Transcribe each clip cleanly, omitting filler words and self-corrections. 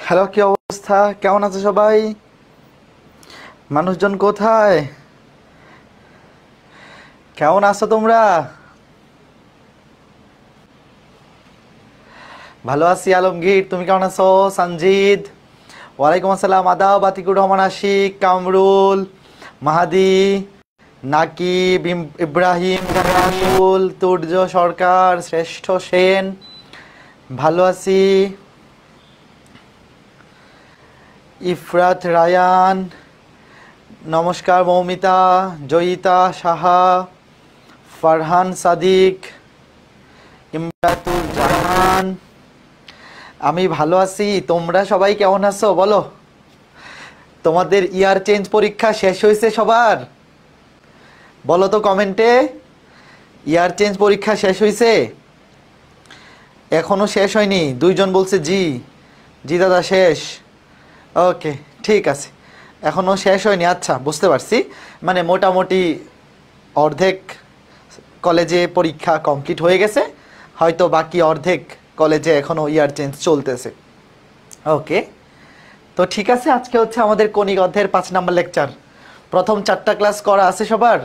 Hello, কি অবস্থা? কেমন আছো সবাই? মানুষজন কোথায়? কেমন আছো তোমরা? ভালো আছি আলমগীর, তুমি কেমন আছো? সঞ্জিদ, ওয়ালাইকুম আসসালাম, আদাব, আতিকুর রহমান, আশিক, কামরুল, মাহাদি, নাকিব, ইব্রাহিম, রাহুল, তুর্য সরকার, শ্রেষ্ঠ সেন, ভালো আছি, ইফরাত রায়ান, নমস্কার, মৌমিতা, জয়িতা সাহা, ফারহান সাদিক, ইমরাতুল জাহান। আমি ভালো আছি, তোমরা সবাই কেমন আছো বলো? তোমাদের ইয়ার চেঞ্জ পরীক্ষা শেষ হয়েছে সবার? বলো তো কমেন্টে, ইয়ার চেঞ্জ পরীক্ষা শেষ হয়েছে? এখনো শেষ হয়নি? দুইজন বলছে জি। জি দাদা, শেষ। ওকে, ঠিক আছে, এখনো শেষ হয়নি। আচ্ছা, বুঝতে পারছি। মানে মোটামুটি অর্ধেক কলেজে পরীক্ষা কমপ্লিট হয়ে গেছে, হয়তো বাকি অর্ধেক কলেজে এখনো ইয়ার চেঞ্জ চলতেছে। ওকে, তো ঠিক আছে, আজকে হচ্ছে আমাদের কণিক অধ্যায়ের 5 নাম্বার লেকচার। প্রথম 4টা ক্লাস করা আছে সবার?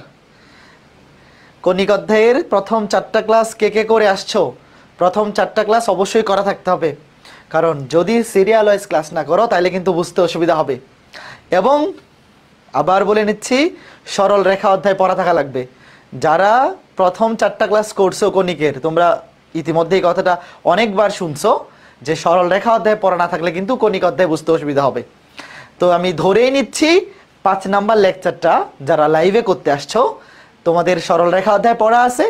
কণিক অধ্যায়ের প্রথম 4টা ক্লাস কে কে করে আসছো? প্রথম 4টা ক্লাস অবশ্যই করা থাকতে হবে, কারণ যদি সিরিয়াল ওয়াইজ ক্লাস না করো তাহলে কিন্তু বুঝতে অসুবিধা হবে। এবং আবার বলে নিচ্ছি, সরল রেখা অধ্যায় পড়া থাকা লাগবে। যারা প্রথম 4টা ক্লাস করছো কণিকের, তোমরা ইতিমধ্যে এই কথাটা অনেকবার শুনছো যে সরল রেখা অধ্যায় পড়া না থাকলে কিন্তু কণিক অধ্যায় বুঝতে অসুবিধা হবে। তো আমি ধরেই নিচ্ছি 5 নাম্বার লেকচারটা যারা লাইভে করতে আসছো, তোমাদের সরল রেখা অধ্যায় পড়া আছে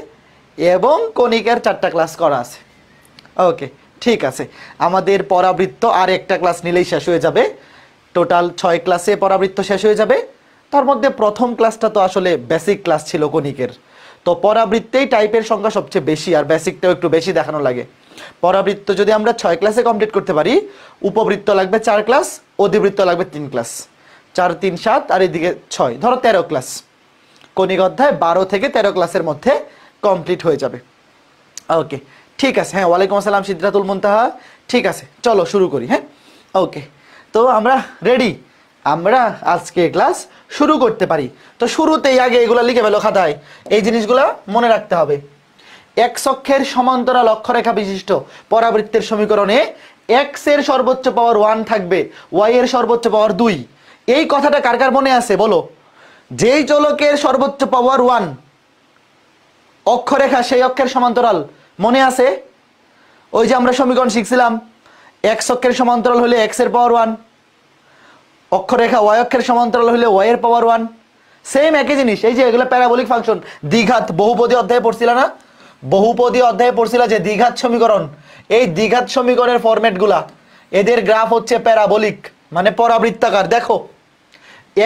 এবং কণিকের 4টা ক্লাস করা আছে। ওকে, ঠিক আছে। আমাদের পরাবৃত্ত আর একটা ক্লাস নিলেই শেষ হয়ে যাবে। টোটাল 6 ক্লাসে পরাবৃত্ত শেষ হয়ে যাবে। তার মধ্যে প্রথম ক্লাসটা তো আসলে বেসিক ক্লাস ছিল কণিকের। তো পরাবৃত্তেই টাইপের সংখ্যা সবচেয়ে বেশি, আর বেসিকটাও একটু বেশি দেখানো লাগে। পরাবৃত্ত যদি আমরা 6 ক্লাসে কমপ্লিট করতে পারি, উপবৃত্ত লাগবে 4 ক্লাস, অধিবৃত্ত লাগবে 3 ক্লাস। 4 3 7 আর এদিকে 6, ধরো 13 ক্লাস। কণিক অধ্যায় 12 থেকে 13 ক্লাসের মধ্যে কমপ্লিট হয়ে যাবে। ওকে, ঠিক আছে। হ্যাঁ, ওয়ালাইকুম আসসালাম সিদ্ধাতুল মুনতাহা। ঠিক আছে, চলো শুরু করি। হ্যাঁ, ওকে, তো আমরা রেডি, আমরা আজকে ক্লাস শুরু করতে পারি। তো শুরুতেই আগে এগুলো লিখে ফেলো খাতায়, এই জিনিসগুলো মনে রাখতে হবে। এক্স অক্ষের সমান্তরাল অক্ষরেখা বিশিষ্ট পরাবৃত্তের সমীকরণে এক্স এর সর্বোচ্চ পাওয়ার 1 থাকবে, ওয়াই এর সর্বোচ্চ পাওয়ার 2। এই কথাটা কার কার মনে আছে বলো? যেই চলকের সর্বোচ্চ পাওয়ার 1 অক্ষরেখা, সেই অক্ষের সমান্তরাল মনে আছে? ওই যে আমরা সমীকরণ শিখছিলাম, এক্স অক্ষের সমান্তরাল হলে এক্স এর পাওয়ার 1, অক্ষরেখা ওয়াই অক্ষের সমান্তরাল হলে ওয়াই এর পাওয়ার 1। সেম একই জিনিস। এই যে এগুলো প্যারাবোলিক ফাংশন, দ্বিঘাত বহুপদী অধ্যায়ে পড়ছিল না? বহুপদী অধ্যায়ে পড়ছিল যে দ্বিঘাত সমীকরণ, এই দ্বিঘাত সমীকরণের ফরম্যাটগুলা, এদের গ্রাফ হচ্ছে প্যারাবোলিক, মানে পরাবৃত্তাকার। দেখো,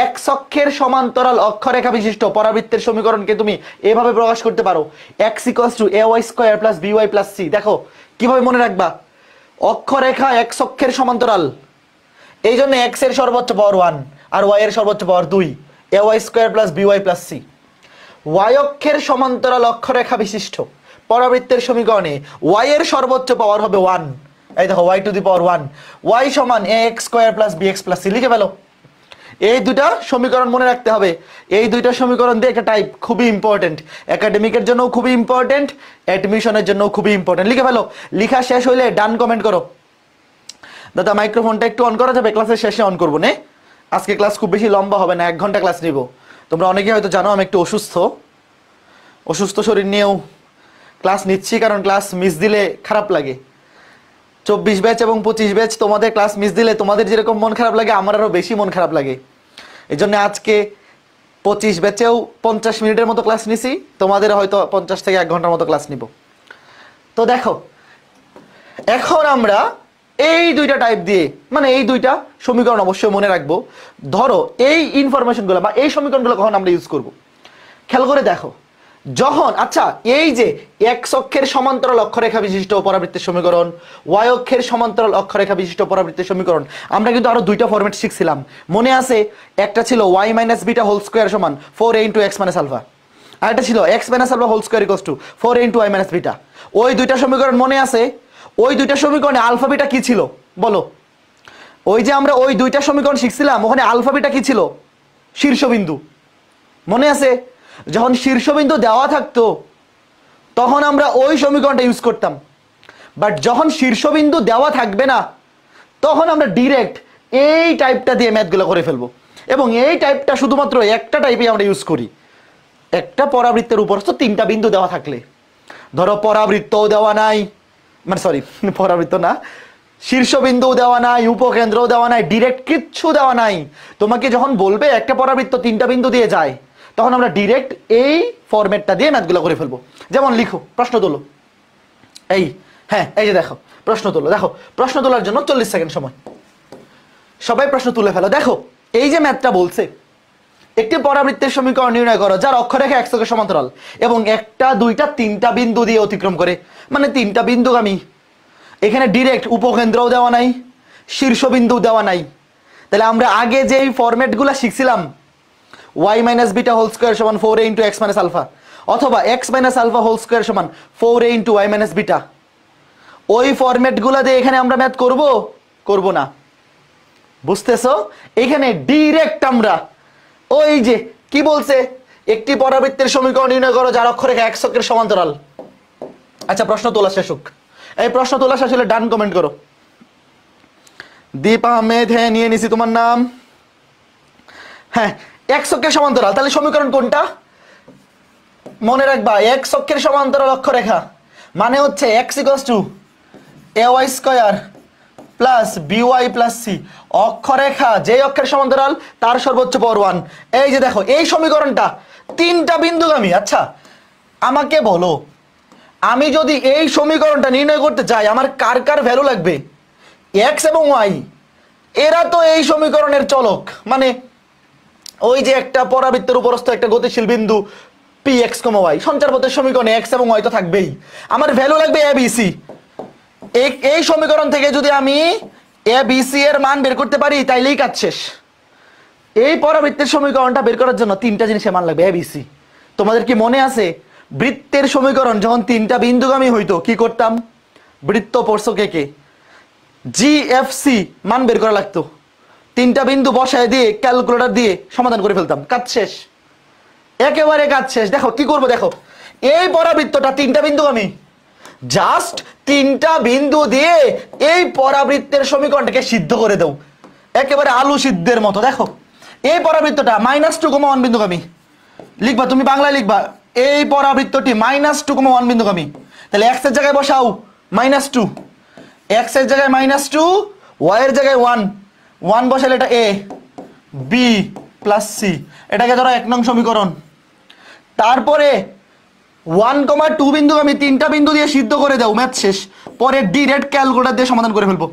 এক্স অক্ষের সমান্তরাল অক্ষরেখা বিশিষ্ট পরাবৃত্তের সমীকরণকে তুমি এভাবে প্রকাশ করতে পারো, x equals to a y square plus b y plus c. দেখো কিভাবে মনে রাখবা, অক্ষরেখা এক্স অক্ষের সমান্তরাল, এই জন্য এক্স এর সর্বোচ্চ পাওয়ার 1 আর ওয়াই এর সর্বোচ্চ power 2, a y square plus b y plus c. Y অক্ষের সমান্তরাল অক্ষরেখা বিশিষ্ট পরাবৃত্তের সমীকরণে ওয়াই এর সর্বোচ্চ পাওয়ার হবে 1। এই দেখো, y to the power 1, y সমান a x square plus b x plus c. লিখে ফেলো, এই দুটা সমীকরণ মনে রাখতে হবে। এই দুইটা সমীকরণ দিয়ে একটা টাইপ খুবই ইম্পর্টেন্ট, একাডেমিকের জন্য খুবই ইম্পর্টেন্ট, অ্যাডমিশনের জন্য খুবই ইম্পর্টেন্ট। লিখে ফেলো, লিখা শেষ হইলে ডান কমেন্ট করো। দাদা মাইক্রোফোনটা একটু অন করা যাবে? ক্লাসের শেষে অন করবো না, আজকে ক্লাস খুব বেশি লম্বা হবে না, 1 ঘন্টা ক্লাস নিব। তোমরা অনেকে হয়তো জানো আমি একটু অসুস্থ শরীর নিয়েও ক্লাস নিচ্ছি, কারণ ক্লাস মিস দিলে খারাপ লাগে। 24 ব্যাচ এবং 25 ব্যাচ তোমাদের ক্লাস মিস দিলে তোমাদের যেরকম মন খারাপ লাগে, আমার আরও বেশি মন খারাপ লাগে। এই জন্য আজকে 25 ব্যাচেও 50 মিনিটের মতো ক্লাস নিছি, তোমাদের হয়তো 50 থেকে 1 ঘন্টার মতো ক্লাস নিব। তো দেখো, এখন আমরা এই দুইটা টাইপ দিয়ে, মানে এই দুইটা সমীকরণ অবশ্যই মনে রাখবো। ধরো এই ইনফরমেশনগুলো বা এই সমীকরণগুলো কখন আমরা ইউজ করব, খেয়াল করে দেখো। যখন, আচ্ছা, এই যে এক্স অক্ষের সমান্তরাল অক্ষরেখা বিশিষ্ট পরাবৃত্তের সমীকরণ, ওয়াই অক্ষের সমান্তরাল অক্ষরেখা বিশিষ্ট পরাবৃত্তের সমীকরণ, আমরা কিন্তু আরো দুইটা ফরম্যাট শিখছিলাম, মনে আছে? একটা ছিল y minus beta whole square সমান 4a into x minus alpha, আর একটা ছিল x minus alpha whole square equals to 4a into y minus beta. ওই দুইটা সমীকরণ মনে আছে? ওই দুইটা সমীকরণে আলফা বিটা কি ছিল বলো? ওই যে আমরা ওই দুইটা সমীকরণ শিখছিলাম, ওখানে আলফা বিটা কি ছিল? শীর্ষবিন্দু। মনে আছে? যখন শীর্ষবিন্দু দেওয়া থাকতো তখন আমরা ওই সমীকরণটা ইউজ করতাম, বাট যখন শীর্ষবিন্দু দেওয়া থাকবে না তখন আমরা ডিরেক্ট এই টাইপটা দিয়ে ম্যাথগুলো করে ফেলবো। এবং এই টাইপটা শুধুমাত্র একটা টাইপে আমরা ইউজ করি, একটা পরাবৃত্তের উপরস্থ তিনটা বিন্দু দেওয়া থাকলে। ধরো পরাবৃত্তও দেওয়া নাই, মানে সরি পরাবৃত্ত না, শীর্ষবিন্দু দেওয়া নাই, উপকেন্দ্রও দেওয়া নাই, ডিরেক্ট কিচ্ছু দেওয়া নাই। তোমাকে যখন বলবে একটা পরাবৃত্ত তিনটা বিন্দু দিয়ে যায়, তখন আমরা ডিরেক্ট এই ফরম্যাটটা দিয়ে ম্যাথগুলো করে ফেলবো। যেমন লিখো, প্রশ্ন তোলো। এই হ্যাঁ, এই যে দেখো প্রশ্ন তোলো। দেখো প্রশ্ন তোলার জন্য 40 সেকেন্ড সময়, সবাই প্রশ্ন তুলে ফেলো। দেখো এই যে ম্যাথটা বলছে, একটি পরাবৃত্তের সমীকরণ নির্ণয় করো যার অক্ষরেখা x অক্ষের সমান্তরাল এবং একটা দুইটা তিনটা বিন্দু দিয়ে অতিক্রম করে, মানে তিনটা বিন্দুগামী। এখানে ডিরেক্ট উপকেন্দ্রও দেওয়া নাই, শীর্ষবিন্দু দেওয়া নাই। তাহলে আমরা আগে যেই ফরম্যাটগুলো শিখছিলাম, y minus beta whole square সমান 4a into x minus alpha, অথবা x minus alpha whole square সমান 4a into y minus beta, ওই ফরম্যাটগুলো দিয়ে এখানে আমরা ম্যাথ করব না। বুঝতেছো? এখানে ডিরেক্ট আমরা ওই যে কি বলছে, একটি পরাবৃত্তের সমীকরণ নির্ণয় করো যার অক্ষরেখা x অক্ষের সমান্তরাল। আচ্ছা প্রশ্ন তোলা শেষ হোক। এই প্রশ্ন তোলা শেষ হলে ডান কমেন্ট করো। দীপ আহমেদ, হ্যাঁ নিয়ে নিছি তোমার নাম। হ্যাঁ, x অক্ষের সমান্তরাল, তাহলে সমীকরণ কোনটা? মনে রাখবা x অক্ষের সমান্তরাল অক্ষরেখা মানে হচ্ছে x equals to ay square plus by plus c। অক্ষরেখা যে অক্ষের সমান্তরাল তার সর্বোচ্চ পাওয়ার 1। এই যে দেখো এই সমীকরণটা তিনটা বিন্দুগামী। আচ্ছা আমাকে বলো, আমি যদি এই সমীকরণটা নির্ণয় করতে চাই, আমার কার কার ভ্যালু লাগবে? x এবং y, এরা তো এই সমীকরণের চলক। মানে ওই যে একটা পরাবৃত্তের উপরস্থ একটা গতিশীল বিন্দু px, y, সঞ্চারপথের সমীকরণে x এবং y তো থাকবেই। আমার ভ্যালু লাগবে a b c। এই সমীকরণ থেকে যদি আমি a b c এর মান বের করতে পারি তাইলেই কাজ শেষ। এই পরাবৃত্তের সমীকরণটা বের করার জন্য তিনটা জিনিসের মান লাগবে a b c। তোমাদের কি মনে আছে বৃত্তের সমীকরণ যখন তিনটা বিন্দুগামী হইতো কি করতাম? বৃত্ত পড়ছো কে কে? GFC মান বের করা লাগতো, তিনটা বিন্দু বসায় দিয়ে ক্যালকুলেটর দিয়ে সমাধান করে ফেলতাম, কাজ শেষ, একেবারে কাজ শেষ। দেখো কি করবো, দেখো এই পরাবৃত্তটা তিনটা বিন্দুগামী, জাস্ট তিনটা বিন্দু দিয়ে এই পরাবৃত্তের সমীকরণটাকে সিদ্ধ করে দাও, একেবারে আলু সিদ্ধের মতো। দেখো এই পরাবৃত্তটা -2,1 বিন্দুগামী, লিখবা তুমি বাংলায় লিখবা এই পরাবৃত্তটি -2,1 বিন্দুগামী। তাহলে x এর জায়গায় বসাও -2, x এর জায়গায় -2, y এর জায়গায় 1 বসালে এটা a b প্লাস c, এটাকে ধরো 1 নং সমীকরণ। তারপরে 1,2 বিন্দুগামী তিনটা বিন্দু দিয়ে সিদ্ধ করে দাও, ম্যাথ শেষ। পরে ডিরেক্ট ক্যালকুলেটর দিয়ে সমাধান করে ফেলবো।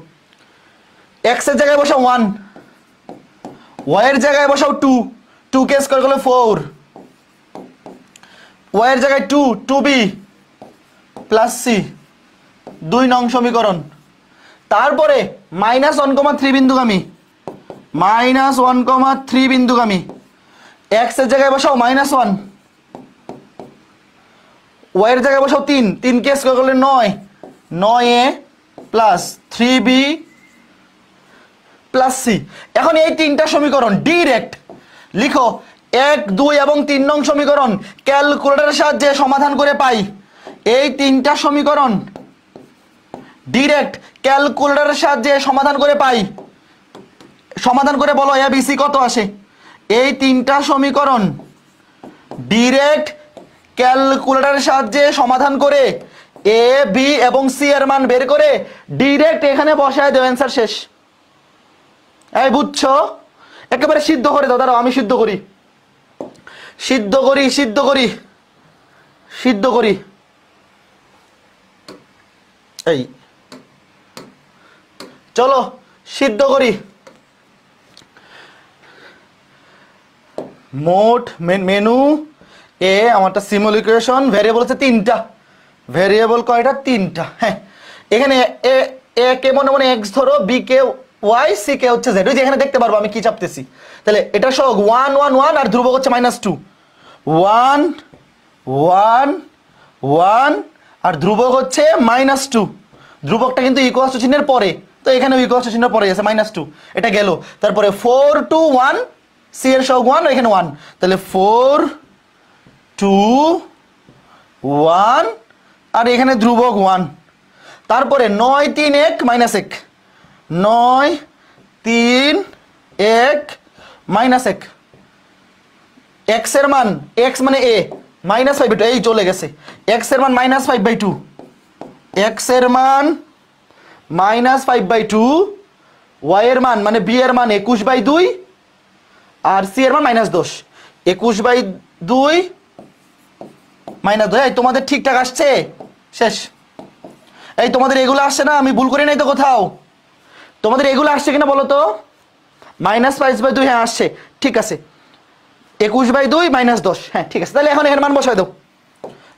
x এর জায়গায় বসাও 1, y এর জায়গায় বসাও 2 কে স্কয়ার করলে 4, y এর জায়গায় 2b প্লাস c, 2 নং সমীকরণ। তারপরে -1,3 বিন্দুগামী, -1,3 বিন্দুগামী, x এর জায়গায় বসাও -1, y এর জায়গায় বসাও 3 কে স্কয়ার করলে 9a plus 3b plus c। এখন এই তিনটা সমীকরণ ডিরেক্ট লিখো, 1, 2 এবং 3 নং সমীকরণ ক্যালকুলেটরের সাহায্যে সমাধান করে পাই। এই তিনটা সমীকরণ ডিরেক্ট ক্যালকুলেটরের সাহায্যে সমাধান করে পাই। সমাধান করে বলো a b c কত আসে। এই তিনটা সমীকরণ ডিরেক্ট ক্যালকুলেটরের সাহায্যে সমাধান করে a b এবং c এর মান বের করে ডিরেক্ট এখানে বসায় দেও, অ্যান্সার শেষ। এই বুঝছো? একেবারে সিদ্ধ করে দাও। দাঁড়াও আমি সিদ্ধ করি। এই চলো সিদ্ধ করি। মোট মেনু এ আমারটা সিম্বল ইকুয়েশন, ভ্যারিয়েবল হচ্ছে 3টা। ভ্যারিয়েবল কয়টা? 3টা। হ্যাঁ, এখানে এ কে মনে মনে x ধরো, বি কে y, সি কে হচ্ছে z। ওই যে এখানে দেখতে পারবো আমি কি চাপতেছি। তাহলে এটা সহ 1 1 1 আর ধ্রুবক হচ্ছে -2, 1 1 1 আর ধ্রুবক হচ্ছে -2। ধ্রুবকটা কিন্তু ইকুয়াল টু চিহ্নের পরে, তো এখানে ইকুয়াল চিহ্ন পড়ে গেছে -2, এটা গেল। তারপরে 4 2 1, সি এর সহগ 1, এখানে 1, তাহলে 4 2 1 আর এখানে ধ্রুবক 1। তারপরে 9 3 1 -1, 9 3 1 -1, x এর মান, x মানে a, -5/2, এই চলে গেছে। x এর মান -5/2, x এর মান -5/2, y এর মান মানে b এর মান 21/2 আর c এর মান -10, 21/2 -2। এই তোমাদের ঠিকঠাক আসছে? শেষ। এই তোমাদের এগুলো আসছে না? আমি ভুল করি নাই তো কোথাও? তোমাদের এগুলো আসছে কিনা বলো তো? -5/2, হ্যাঁ আসছে, ঠিক আছে। 21/2 -10, হ্যাঁ ঠিক আছে। তাহলে এখন এর মান বসাই দাও।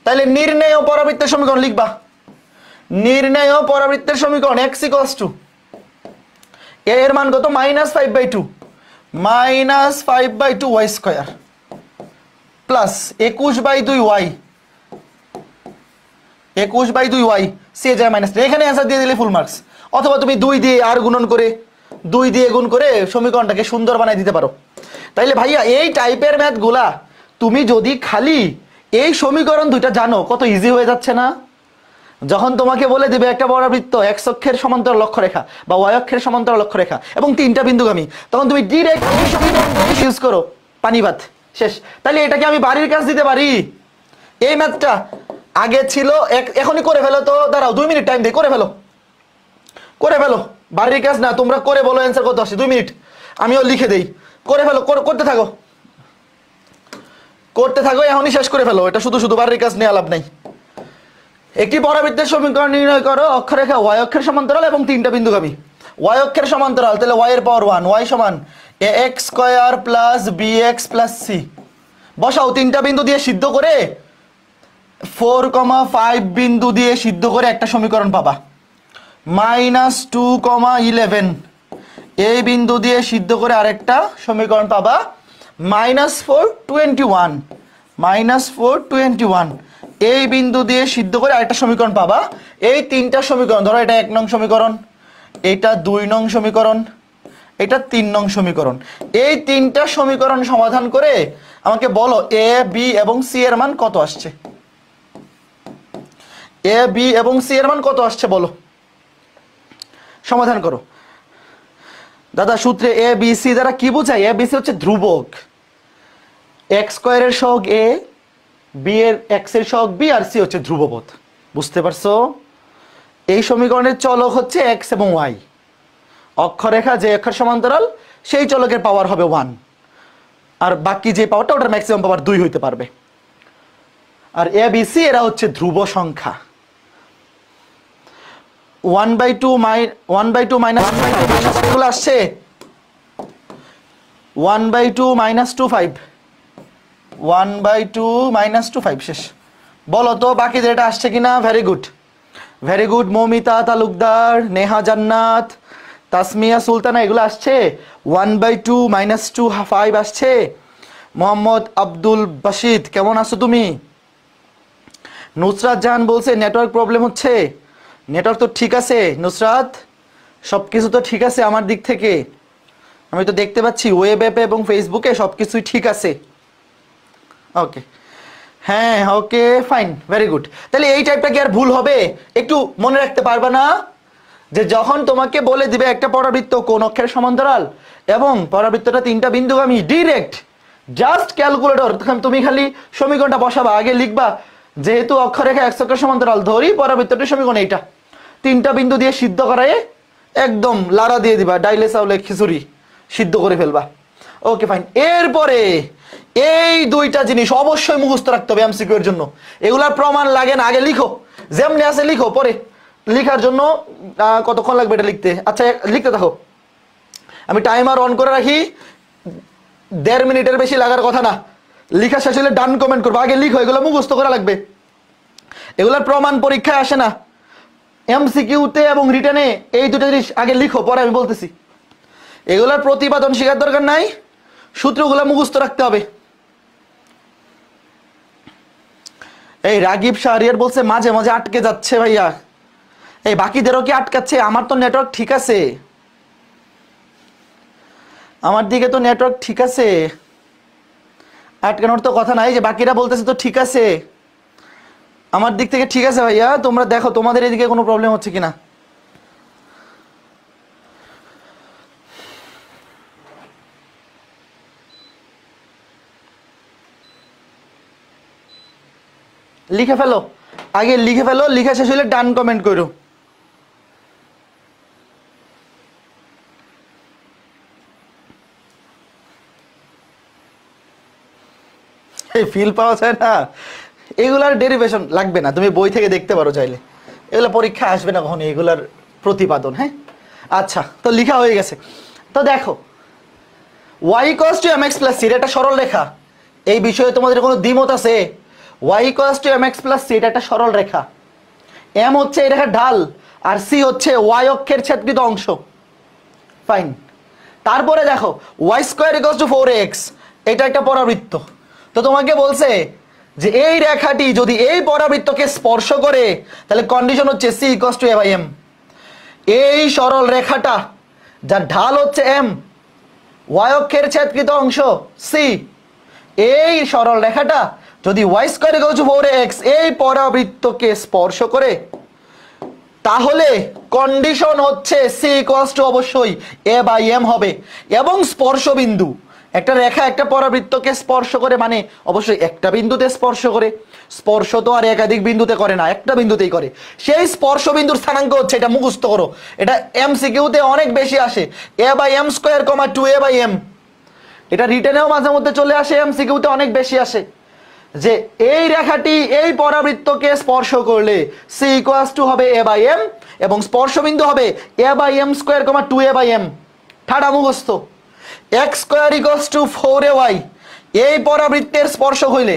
তাহলে নির্ণেয় পরাবৃত্তের সমীকরণ লিখবা। নির্ণেয় পরাবৃত্তের সমীকরণ x = a এর মান কত? -5/2, -5/2y² প্লাস 21/2y, 21/2y, সে যায় মাইনাস। এখানে অ্যান্সার দিয়ে দিলে ফুল মার্কস। অথবা তুমি 2 দিয়ে আর গুণন করে, 2 দিয়ে গুণ করে সমীকরণটাকে সুন্দর বানাই দিতে পারো। তাইলে ভাইয়া এই টাইপের ম্যাথগুলা তুমি যদি খালি এই সমীকরণ দুইটা জানো, কত ইজি হয়ে যাচ্ছে না? যখন তোমাকে বলে দিবে একটা পরাবৃত্ত x অক্ষের সমান্তরাল লক্ষ্যরেখা বা y অক্ষের সমান্তরাল লক্ষ্যরেখা এবং 3টা বিন্দুগামী, তখন তুমি ডিরেক্ট এই সমীকরণটা ইউজ করো, পানি ভাত, শেষ। তাহলে এটাকে আমি বাড়ির কাজ দিতে পারি। এই ম্যাথটা আগে ছিল, এখনই করে ফেলো তো। দাঁড়াও 2 মিনিট টাইম দিয়ে করে ফেলো, করে ফেলো। বাড়ির কাজ না, তোমরা করে বলো অ্যান্সার কত আসে। 2 মিনিট আমিও লিখে দেই, করে ফেলো, করতে থাকো, করতে থাকো, এখনই শেষ করে ফেলো। এটা শুধু শুধু বাড়ির কাজ নিয়ে লাভ নাই। একটি পরাবৃত্তের সমীকরণ নির্ণয় করো, অক্ষরেখা y অক্ষের সমান্তরাল এবং 3টা বিন্দুগামী। y অক্ষের সমান্তরাল, তাহলে y এর পাওয়ার 1, y সমান ax² + bx + c। বসাও 3টা বিন্দু দিয়ে সিদ্ধ করে, 4,5 বিন্দু দিয়ে সিদ্ধ করে একটা সমীকরণ পাবা। -2,11 এই বিন্দু দিয়ে সিদ্ধ করে আরেকটা সমীকরণ পাবা। -421, -421 এই বিন্দু দিয়ে সিদ্ধ করে আরেকটা সমীকরণ পাবা। এই 3টা সমীকরণ ধরো, এটা 1 নং সমীকরণ, এটা 2 নং সমীকরণ, এটা 3 নং সমীকরণ। এই 3টা সমীকরণ সমাধান করে আমাকে বলো a b এবং c এর মান কত আসছে। a b এবং c এর মান কত আসছে বলো, সমাধান করো। দাদা সূত্রে a b c দ্বারা কি বোঝায়? a b c হচ্ছে ধ্রুবক, x² এর সহগ a, b এর x এর সহগ b আর c হচ্ছে ধ্রুবপদ। বুঝতে পারছো? এই সমীকরণের চলক হচ্ছে x এবং y। অক্ষরেখা যে অক্ষর সমান্তরাল, সেই চলকের পাওয়ার হবে 1, আর বাকি যে পাওয়ারটা ওটার ম্যাক্সিমাম পাওয়ার 2 হইতে পারবে। আর a b c এরা হচ্ছে ধ্রুব সংখ্যা। 1/2 এগুলো আসছে 1/2 -25, 1/2 -25, শেষ। বলো তো বাকি যেটা আসছে কিনা? Very good, very good. Moumita Talukdar, Neha জান্নাত, তাসমিয়া সুলতানা, এগুলো আসছে। 1/2 -25 আসছে। মোহাম্মদ আব্দুল বাসিদ, কেমন আছো তুমি? নুসরাত জাহান বলছে নেটওয়ার্ক প্রবলেম হচ্ছে। নেটওয়ার্ক তো ঠিক আছে নুসরাত, সব কিছু তো ঠিক আছে আমার দিক থেকে, আমি তো দেখতে পাচ্ছি ওয়েব অ্যাপে এবং ফেসবুকে সব কিছুই ঠিক আছে। ওকে, হ্যাঁ ওকে ফাইন, ভেরি গুড। তাহলে এই টাইপটা কি আর ভুল হবে? একটু মনে রাখতে পারবা না যে যখন তোমাকে বলে দিবে একটা পরাবৃত্ত কোন অক্ষের সমান্তরাল এবং পরাবৃত্তটা 3টা বিন্দুগামী, ডিরেক্ট জাস্ট ক্যালকুলেটর, তুমি খালি সমীকরণটা বসাবা, আগে লিখবা যেহেতু অক্ষরেখা x অক্ষের সমান্তরাল, ধরি পরাবৃত্তটির সমীকরণ এইটা, 3টা বিন্দু দিয়ে সিদ্ধ করায় একদম লাড়া দিয়ে দিবা, ডাইলে চাউলে খিচুড়ি সিদ্ধ করে ফেলবা। Okay fine. এরপরে এই 2টা জিনিস অবশ্যই মুখস্থ রাখতে হবে এমসিকিউ এর জন্য। এগুলার প্রমাণ লাগে না, আগে লিখো, যেমনি আছে লিখো, পরে লিখার জন্য কতক্ষণ লাগবে এটা লিখতে? আচ্ছা লিখতে থাকো, আমি টাইমার অন করে রাখি, 1.5 মিনিটের বেশি লাগার কথা না। লিখা শেষ হলে ডান কমেন্ট করবো, আগে লিখো, এগুলো মুখস্থ করা লাগবে। এগুলার প্রমাণ পরীক্ষায় আসে না, এমসিকিউতে এবং রিটেনে এই 2টা জিনিস আগে লিখো, পরে আমি বলতেছি। এগুলার প্রতিপাদন শেখার দরকার নাই, সূত্রগুলো মুখস্থ রাখতে হবে। এই রাগিব শাহরিয়ার বলছে মাঝে মাঝে আটকে যাচ্ছে ভাইয়া। এই বাকিদেরও কি আটকাচ্ছে? আমার তো নেটওয়ার্ক ঠিক আছে, আমার দিকে তো নেটওয়ার্ক ঠিক আছে, আটকানোর তো কথা নাই। যে বাকিরা বলতেছে তো ঠিক আছে, আমার দিক থেকে ঠিক আছে ভাইয়া। তোমরা দেখো তোমাদের এদিকে কোনো প্রবলেম হচ্ছে কিনা। লিখে ফেলো, আগে লিখে ফেলো, লিখে শেষ হলে ডান কমেন্ট করো। এই ফিল পাওয়া যায় না, এগুলার ডেরিভেশন লাগবে না, তুমি বই থেকে দেখতে পারো চাইলে, এগুলো পরীক্ষা আসবে না কখনো এগুলার প্রতিপাদন। হ্যাঁ আচ্ছা, তো লিখা হয়ে গেছে। তো দেখো y equals to mx plus c, এটা একটা সরল রেখা। এই বিষয়ে তোমাদের কোনো দ্বিমত আছে? y equals to mx plus c, এটা একটা সরল রেখা। m হচ্ছে এই রেখার ঢাল, আর c হচ্ছে y অক্ষের ছেদকৃত অংশ। ফাইন। তারপরে দেখো y square equals two 4x, এটা একটা পরাবৃত্ত। তো তোমাকে বলছে যে এই রেখাটি যদি এই পরাবৃত্তকে স্পর্শ করে, তাহলে কন্ডিশন হচ্ছে c equals to a by m। এই সরল রেখাটা যার ঢাল হচ্ছে m, y অক্ষের ছেদকৃত অংশ c, এই সরল রেখাটা যদি y square equal to 4x এই পরাবৃত্তকে স্পর্শ করে, তাহলে কন্ডিশন হচ্ছে c ইকুয়াল টু অবশ্যই a বাই m হবে। এবং স্পর্শ বিন্দু, একটা রেখা একটা পরাবৃত্তকে স্পর্শ করে মানে অবশ্যই একটা বিন্দুতে স্পর্শ করে। স্পর্শ তো আর একাধিক বিন্দুতে করে না, একটা বিন্দুতেই করে। সেই স্পর্শ বিন্দুর স্থানাঙ্ক হচ্ছে, এটা মুখস্থ করো, এটা এমসিকিউতে অনেক বেশি আসে, a by m square comma 2a by m। এটা রিটেনেও মাঝে মধ্যে চলে আসে, এমসিকিউতে অনেক বেশি আসে, যে এই রেখাটি এই পরাবৃত্তকে স্পর্শ করলে c ইকুয়ালস টু হবে a বাই m, এবং স্পর্শ বিন্দু হবে a by m square comma 2a by m। ঠাডা মুখস্থ। x square equals to 4ay, এই পরাবৃত্তের স্পর্শ হইলে,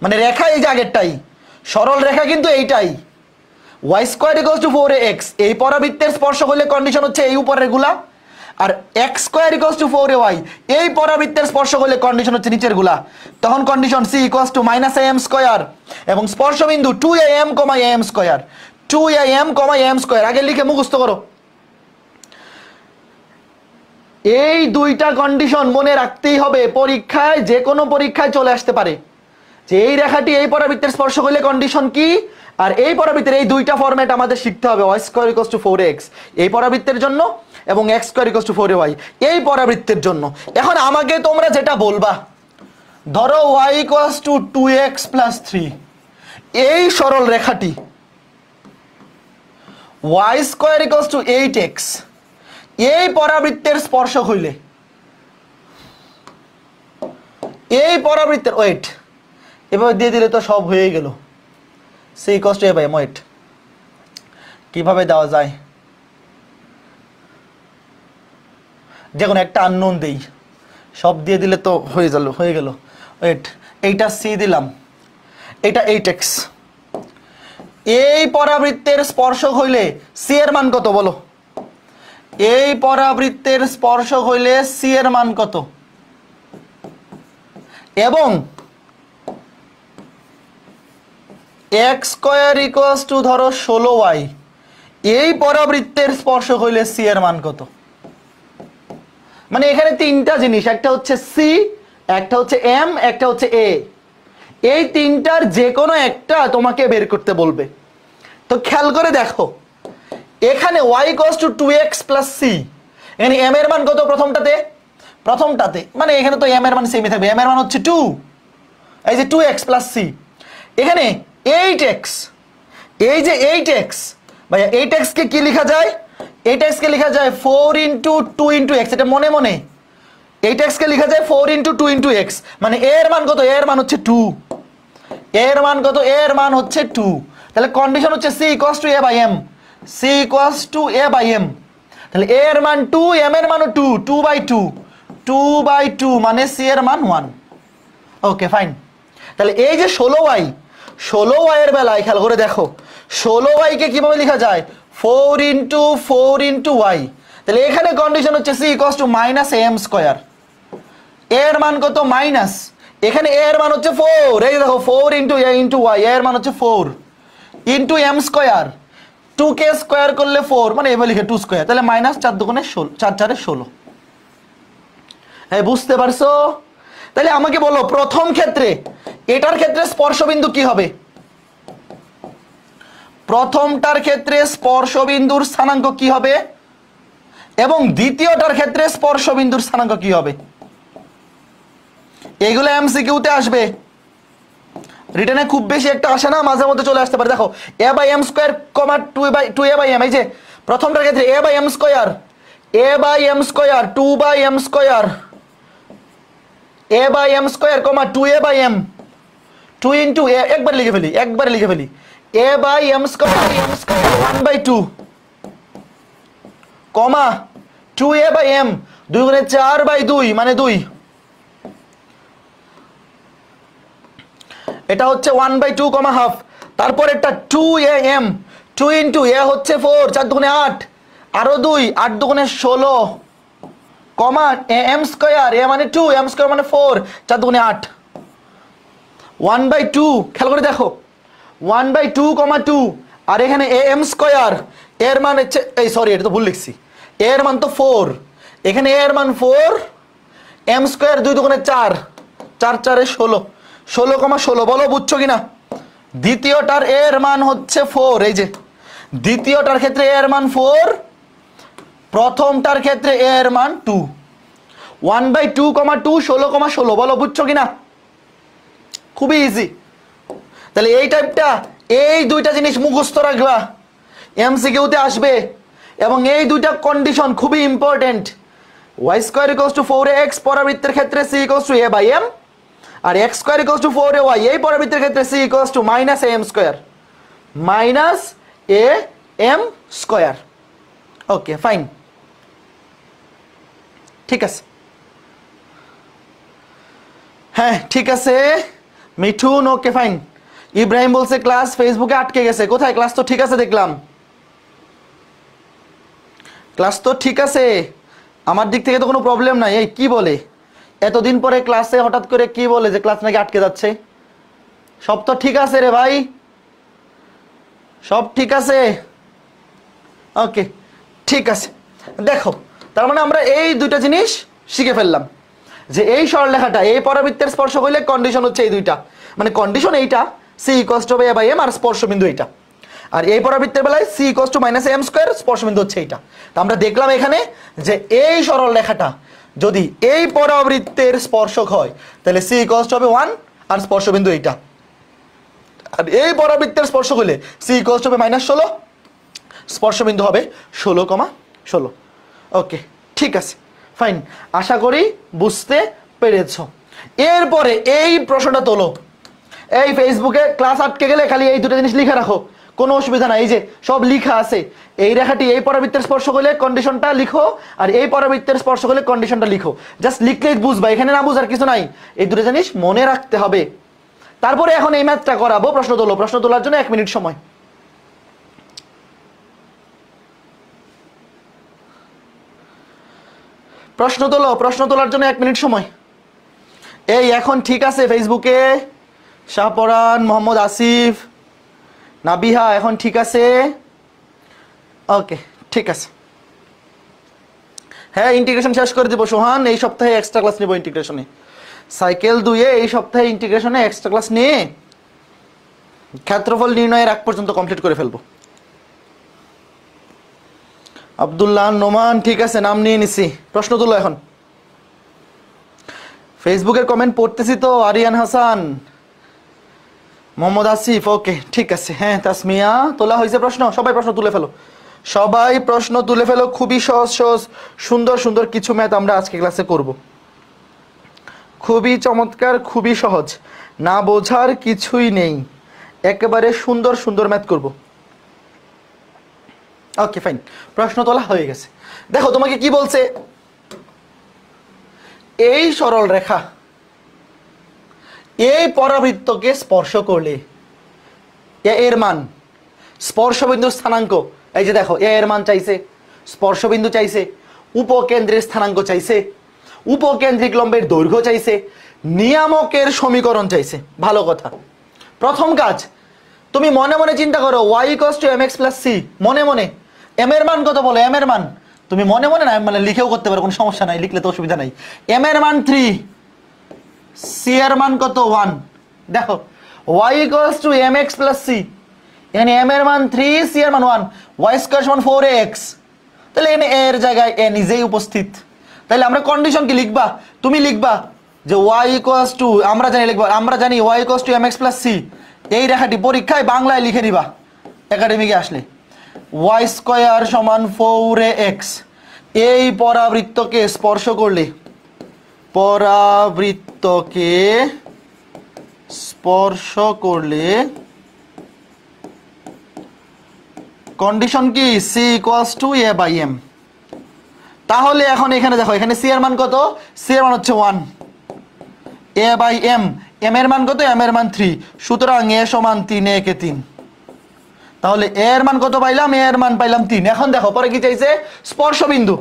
মানে রেখা এই যে আগেরটাই, সরল রেখা কিন্তু এইটাই, y square equals to 4ax, এই পরাবৃত্তের স্পর্শ হইলে কন্ডিশন হচ্ছে এই উপরের গুলা। আর x square equals to 4ay, এই পরাবৃত্তের স্পর্শ হইলে কন্ডিশন হচ্ছে নিচের গুলা। তখন condition c equals to minus am square, এবং স্পর্শ বিন্দু 2am, am square, 2am, am square. আগে লিখে মুখস্থ করো। এই দুইটা কন্ডিশন মনে রাখতেই হবে, পরীক্ষায় যে কোনো পরীক্ষায় চলে আসতে পারে, যে এই রেখাটি এই পরাবৃত্তের স্পর্শ করলে কন্ডিশন কি, আর এই পরাবৃত্তের এই দুইটা ফরম্যাট আমাদের শিখতে হবে। y square equals two 4x এই পরাবৃত্তের জন্য, এবং x square equals two 4y এই পরাবৃত্তের জন্য। এখন আমাকে তোমরা যেটা বলবা, ধরো y equals to 2x plus 3, এই সরল রেখাটি y square equals two 8x এই পরাবৃত্তের স্পর্শ হইলে, এই পরাবৃত্তের ওয়েট এভাবে দিয়ে দিলে তো সব হয়ে গেল, c equals to a by m। Wait কিভাবে দেওয়া যায়, যেকোনো একটা আননোন দেই, সব দিয়ে দিলে তো হয়ে গেল। ওয়েট, এইটা c দিলাম, এটা 8x, এই পরাবৃত্তের স্পর্শ হইলে c এর মান কত বলো? এই পরাবৃত্তের স্পর্শ হইলে c এর মান কত? এবং x স্কয়ার ইকুয়ালস টু ধরো 16y, এই পরাবৃত্তের স্পর্শ হইলে c এর মান কত? মানে এখানে তিনটা জিনিস, একটা হচ্ছে c, একটা হচ্ছে m, একটা হচ্ছে a। এই তিনটার যে কোনো একটা তোমাকে বের করতে বলবে। তো খেয়াল করে দেখো, এখানে y equals to 2x plus c, এখানে m এর মান কত? প্রথমটাতে মানে এখানে তো m এর মান সেমই থাকবে, m এর মান হচ্ছে 2, এই যে 2x প্লাস c। এখানে 8x, এই যে 8x, ভাইয়া 8x কে কি লেখা যায়? 8x কে লেখা যায় 4 ইন্টু 2 ইন্টু x, এটা মনে মনে 8x কে লেখা যায় 4 ইন্টু 2 ইন্টু x, মানে এর মান কত? এর মান হচ্ছে 2। এর মান কত? এর মান হচ্ছে 2। তাহলে কন্ডিশন হচ্ছে c equals to a by m, c equals to a by m। তাহলে a এর মান 2, m এর মানও 2, 2 বাই 2, 2 বাই 2 মানে c এর মান 1। Okay fine. তাহলে এই যে 16y এর বেলায় খেয়াল করে দেখো, 16y কে কিভাবে লেখা যায়? 4 ইন্টু y। তাহলে এখানে কন্ডিশন হচ্ছে c equals to minus am square, এর মান কত? মাইনাস, এখানে এর মান হচ্ছে 4, এই দেখো 4 ইন্টু a ইন্টু y, এর মান হচ্ছে 4 into m square, 2k square করলে 4, মানে এভাবে লিখে 2 স্কোয়ার, তাহলে মাইনাস 4 দুগুণে 16, 4 4 16। হ্যাঁ, বুঝতে পারছো? তাহলে আমাকে বলো প্রথম ক্ষেত্রে, এটার ক্ষেত্রে স্পর্শবিন্দু কি হবে? প্রথমটার ক্ষেত্রে স্পর্শবিন্দুর স্থানাঙ্ক কি হবে এবং দ্বিতীয়টার ক্ষেত্রে স্পর্শবিন্দুর স্থানাঙ্ক কি হবে? এগুলো এমসিকিউতে আসবে, রিটেনে খুব বেশি একটা আসে না, মাঝে মধ্যে চলে আসতে পারে। দেখো a by m square comma 2a by m, এই যে প্রথমটার ক্ষেত্রে a by m square, a by m square 2 by m square, a by m square comma 2a by m, 2 into a, একবার লিখে ফেলি a by m square 1 by 2 comma 2a by m, 2 গুণে 4 by 2 মানে 2, এটা হচ্ছে 1 by 2 comma half. তারপর একটা 2am, 2 into a হচ্ছে 4, 4 দুগুণে 8, আরো 2, 8 দুগুণে 16 কমা am স্কোয়ার, a মানে 2, m স্কোয়ার মানে 4, 4 দুগুণে 8, 1 বাই 2, খেয়াল করে দেখো 1 বাই 2 কমা 2, আর এখানে am স্কোয়ার, এর মান হচ্ছে, এই সরি এটা তো ভুল লিখছি, এর মান তো 4, এখানে এর মান 4, m স্কোয়ার 2 দুগুণে 4, 4 4 16, 16 কমা 16, বলো বুঝছো কিনা? দ্বিতীয়টার এর মান হচ্ছে 4, এই যে দ্বিতীয়টার ক্ষেত্রে এর মান 4, প্রথমটার ক্ষেত্রে এর মান 2, 1 বাই 2 কমা 2, 16 কমা 16, বলো বুঝছো কিনা? খুবই ইজি। তাহলে এই টাইপটা, এই দুইটা জিনিস মুখস্থ রাখবা, এমসিকিউতে আসবে, এবং এই দুইটা কন্ডিশন খুবই important. y square equals to 4ax পরাবৃত্তের ক্ষেত্রে c equals to a by m, আর x square equals to 4ay এই পরাবৃত্তের ক্ষেত্রে c equals to minus am square, minus am square. Okay fine, ঠিক আছে। হ্যাঁ ঠিক আছে মিঠুন, ওকে ফাইন। ইব্রাহিম বলছে ক্লাস ফেসবুকে আটকে গেছে, কোথায়? ক্লাস তো ঠিক আছে, দেখলাম ক্লাস তো ঠিক আছে, আমার দিক থেকে তো কোনো প্রবলেম নাই। এই কি বলে এতদিন পরে ক্লাসে হঠাৎ করে কি বলে যে ক্লাস নাকি আটকে যাচ্ছে? সব তো ঠিক আছে রে ভাই, সব ঠিক আছে। ওকে ঠিক আছে, দেখো তার মানে আমরা এই দুইটা জিনিস শিখে ফেললাম, যে এই সরলরেখাটা এই পরাবৃত্তের স্পর্শ হইলে কন্ডিশন হচ্ছে এই দুইটা, মানে কন্ডিশন এইটা c equals to a by m, আর স্পর্শবিন্দু এইটা। আর এই পরাবৃত্তের বেলায় c equals to minus m square, স্পর্শবিন্দু হচ্ছে এইটা। তো আমরা দেখলাম এখানে যে এই সরলরেখাটা যদি এই পরাবৃত্তের স্পর্শক হয় তাহলে c ইকুয়ালস টু হবে 1, আর স্পর্শবিন্দু এইটা। আর এই পরাবৃত্তের স্পর্শক হলে c ইকুয়ালস টু হবে মাইনাস 16, স্পর্শবিন্দু হবে 16,16। ওকে ঠিক আছে ফাইন, আশা করি বুঝতে পেরেছ। এরপরে এই প্রশ্নটা তোলো, এই ফেসবুকে ক্লাস আটকে গেলে খালি এই দুটো জিনিস লিখে রাখো, কোনো অসুবিধা নাই, এই যে সব লিখা আছে। এই রেখাটি এই পরাবৃত্তের স্পর্শ হলে কন্ডিশনটা লিখো, আর এই পরাবৃত্তের স্পর্শ হলে কন্ডিশনটা লিখো, জাস্ট লিখলেই বুঝবা, এখানে না বুঝার কিছু নাই, এই দুটো জিনিস মনে রাখতে হবে। তারপরে এখন এই ম্যাথটা করাবো, প্রশ্ন তোলো, প্রশ্ন তোলার জন্য 1 মিনিট সময়। প্রশ্ন তোলো, প্রশ্ন তোলার জন্য 1 মিনিট সময়। এই এখন ঠিক আছে ফেসবুকে শাহপরান, মোহাম্মদ আসিফ, নাবিহা, এখন ঠিক আছে? ওকে ঠিক আছে। হ্যাঁ ইন্টিগ্রেশন শেষ করে দিব সোহান, এই সপ্তাহে এক্সট্রা ক্লাস নিব ইন্টিগ্রেশনে, সাইকেল 2 এই সপ্তাহে ইন্টিগ্রেশনে এক্সট্রা ক্লাস নিয়ে ক্ষেত্রফল নির্ণয়ের আগ পর্যন্ত কমপ্লিট করে ফেলবো। আব্দুল্লাহ নোমান, ঠিক আছে নাম নিয়ে নিছি। প্রশ্ন তুলো এখন। ফেসবুকের কমেন্ট পড়তেছি তো, আরিয়ান হাসান, মোহাম্মদ আসিফ, ওকে ঠিক আছে। হ্যাঁ তাসমিয়া, তোলা হয়েছে প্রশ্ন? সবাই প্রশ্ন তুলে ফেলো, সবাই প্রশ্ন তুলে ফেলো। খুবই সহজ সহজ সুন্দর সুন্দর কিছু ম্যাথ আমরা আজকে ক্লাসে করব, খুবই চমৎকার, খুবই সহজ, না বোঝার কিছুই নেই, একেবারে সুন্দর সুন্দর ম্যাথ করব। ওকে ফাইন, প্রশ্ন তোলা হয়ে গেছে। দেখো তোমাকে কি বলছে, এই সরল রেখা এই পরাবৃত্তকে স্পর্শ করলে এর মান, স্পর্শবিন্দুর স্থানাঙ্ক, এই যে দেখো এর মান চাইছে, স্পর্শবিন্দু চাইছে, উপকেন্দ্রের স্থানাঙ্ক চাইছে, উপকেন্দ্রিক লম্বের দৈর্ঘ্য চাইছে, নিয়ামকের সমীকরণ চাইছে। ভালো কথা, প্রথম কাজ তুমি মনে মনে চিন্তা করো y equals to mx plus c, মনে মনে m এর মান কত বলো, m এর মান তুমি মনে মনে না মানে লিখেও করতে পারো, কোনো সমস্যা নাই, লিখলে তো অসুবিধা নাই। m এর মান 3, c এর মান কত 1। দেখো y equals to mx plus c, এখানে m এর মান 3, c এর মান 1, y স্কয়ার সমান 4x, তাহলে এখানে a এর জায়গায় a নিজেই উপস্থিত। তাহলে আমরা কন্ডিশন কি লিখবা, তুমি লিখবা যে y ইকুয়ালস টু, আমরা জানি লিখবা, আমরা জানি y equals to mx plus c, এই রেখাটি পরীক্ষায় বাংলায় লিখে নিবা একাডেমিকে আসলে, y স্কয়ার সমান 4x, এই পরাবৃত্তকে স্পর্শ করলে, পরাবৃত্তকে স্পর্শ করলে কন্ডিশন কি c equals to a by m। তাহলে এখন এখানে দেখো, এখানে c এর মান কত, c এর মান হচ্ছে 1, a বাই m, m এর মান কত, m এর মান 3, সুতরাং a সমান 3, a কে 3, তাহলে a এর মান কত পাইলাম, a এর মান পাইলাম 3। এখন দেখো পরে কি চাইছে, স্পর্শ বিন্দু।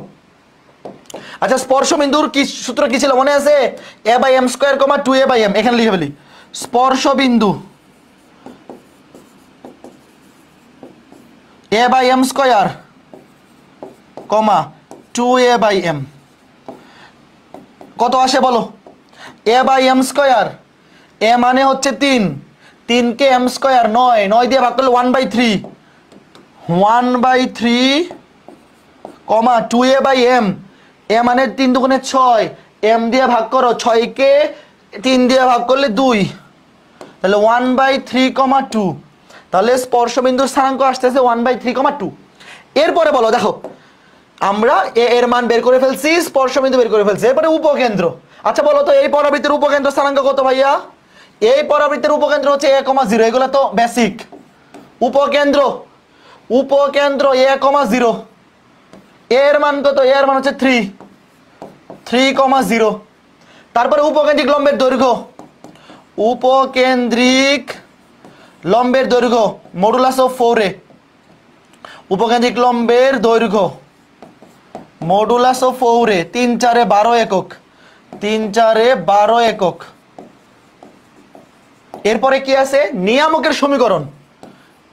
আচ্ছা স্পর্শ বিন্দুর কি সূত্র কি ছিল মনে আছে, a by m square comma 2a by m, এখানে লিখে ফেলি স্পর্শ বিন্দু a by m square comma 2a by m, কত আসে বলো, a by m square, a মানে হচ্ছে 3, 3 কে m স্কয়ার 9, 9 দিয়ে ভাগ করলে 1/3, 1/3 কমা 2a বাই m, a মানে 3 দুগুণে 6, m দিয়ে ভাগ করো, 6 কে 3 দিয়ে ভাগ করলে 2, তাহলে 1/3 কমা 2, তাহলে স্পর্শ বিন্দুর স্থানাঙ্ক আসতেছে 1/3 কমা 2। এরপরে বলো দেখো আমরা a এর মান বের করে ফেলছি, স্পর্শ বিন্দু বের করে ফেলছি, এরপরে উপকেন্দ্র। আচ্ছা বলো তো এই পরাবৃত্তের উপকেন্দ্র স্থানাঙ্ক কত ভাইয়া, এই পরাবৃত্তের উপকেন্দ্র হচ্ছে a, 0, এগুলো তো বেসিক। উপকেন্দ্র, উপকেন্দ্র a, 0, এর মান কত, এর মান হচ্ছে 3, 3,0। তারপরে উপকেন্দ্রিক লম্বের দৈর্ঘ্য, উপকেন্দ্রিক লম্বের দৈর্ঘ্য মডুলাস অফ 4a, উপকেন্দ্রিক লম্বের দৈর্ঘ্য মডুলাস অফ 4a 3 4 12 একক, 3 4 12 একক। এরপরে কি আছে, নিয়ামকের সমীকরণ,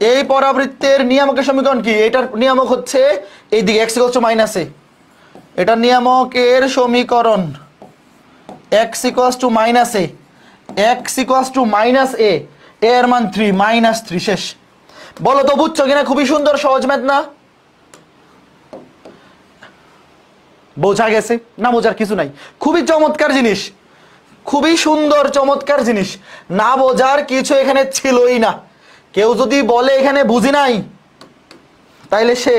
এই পরাবৃত্তের নিয়ামকের সমীকরণ কি, এটার নিয়ামক হচ্ছে এই দিকে x equals to minus a, এটা নিয়ামকের সমীকরণ x equals to minus a, x equals to minus a, এর মান 3, -3, শেষ। বলো তো বুঝছো কিনা, খুবই সুন্দর সহজ ম্যাথ না, বোঝা গেছে না, বোঝার কিছু নাই, খুবই চমৎকার জিনিস, খুবই সুন্দর চমৎকার জিনিস, না বোঝার কিছু এখানে ছিলই না। কেউ যদি বলে এখানে বুঝি নাই তাইলে সে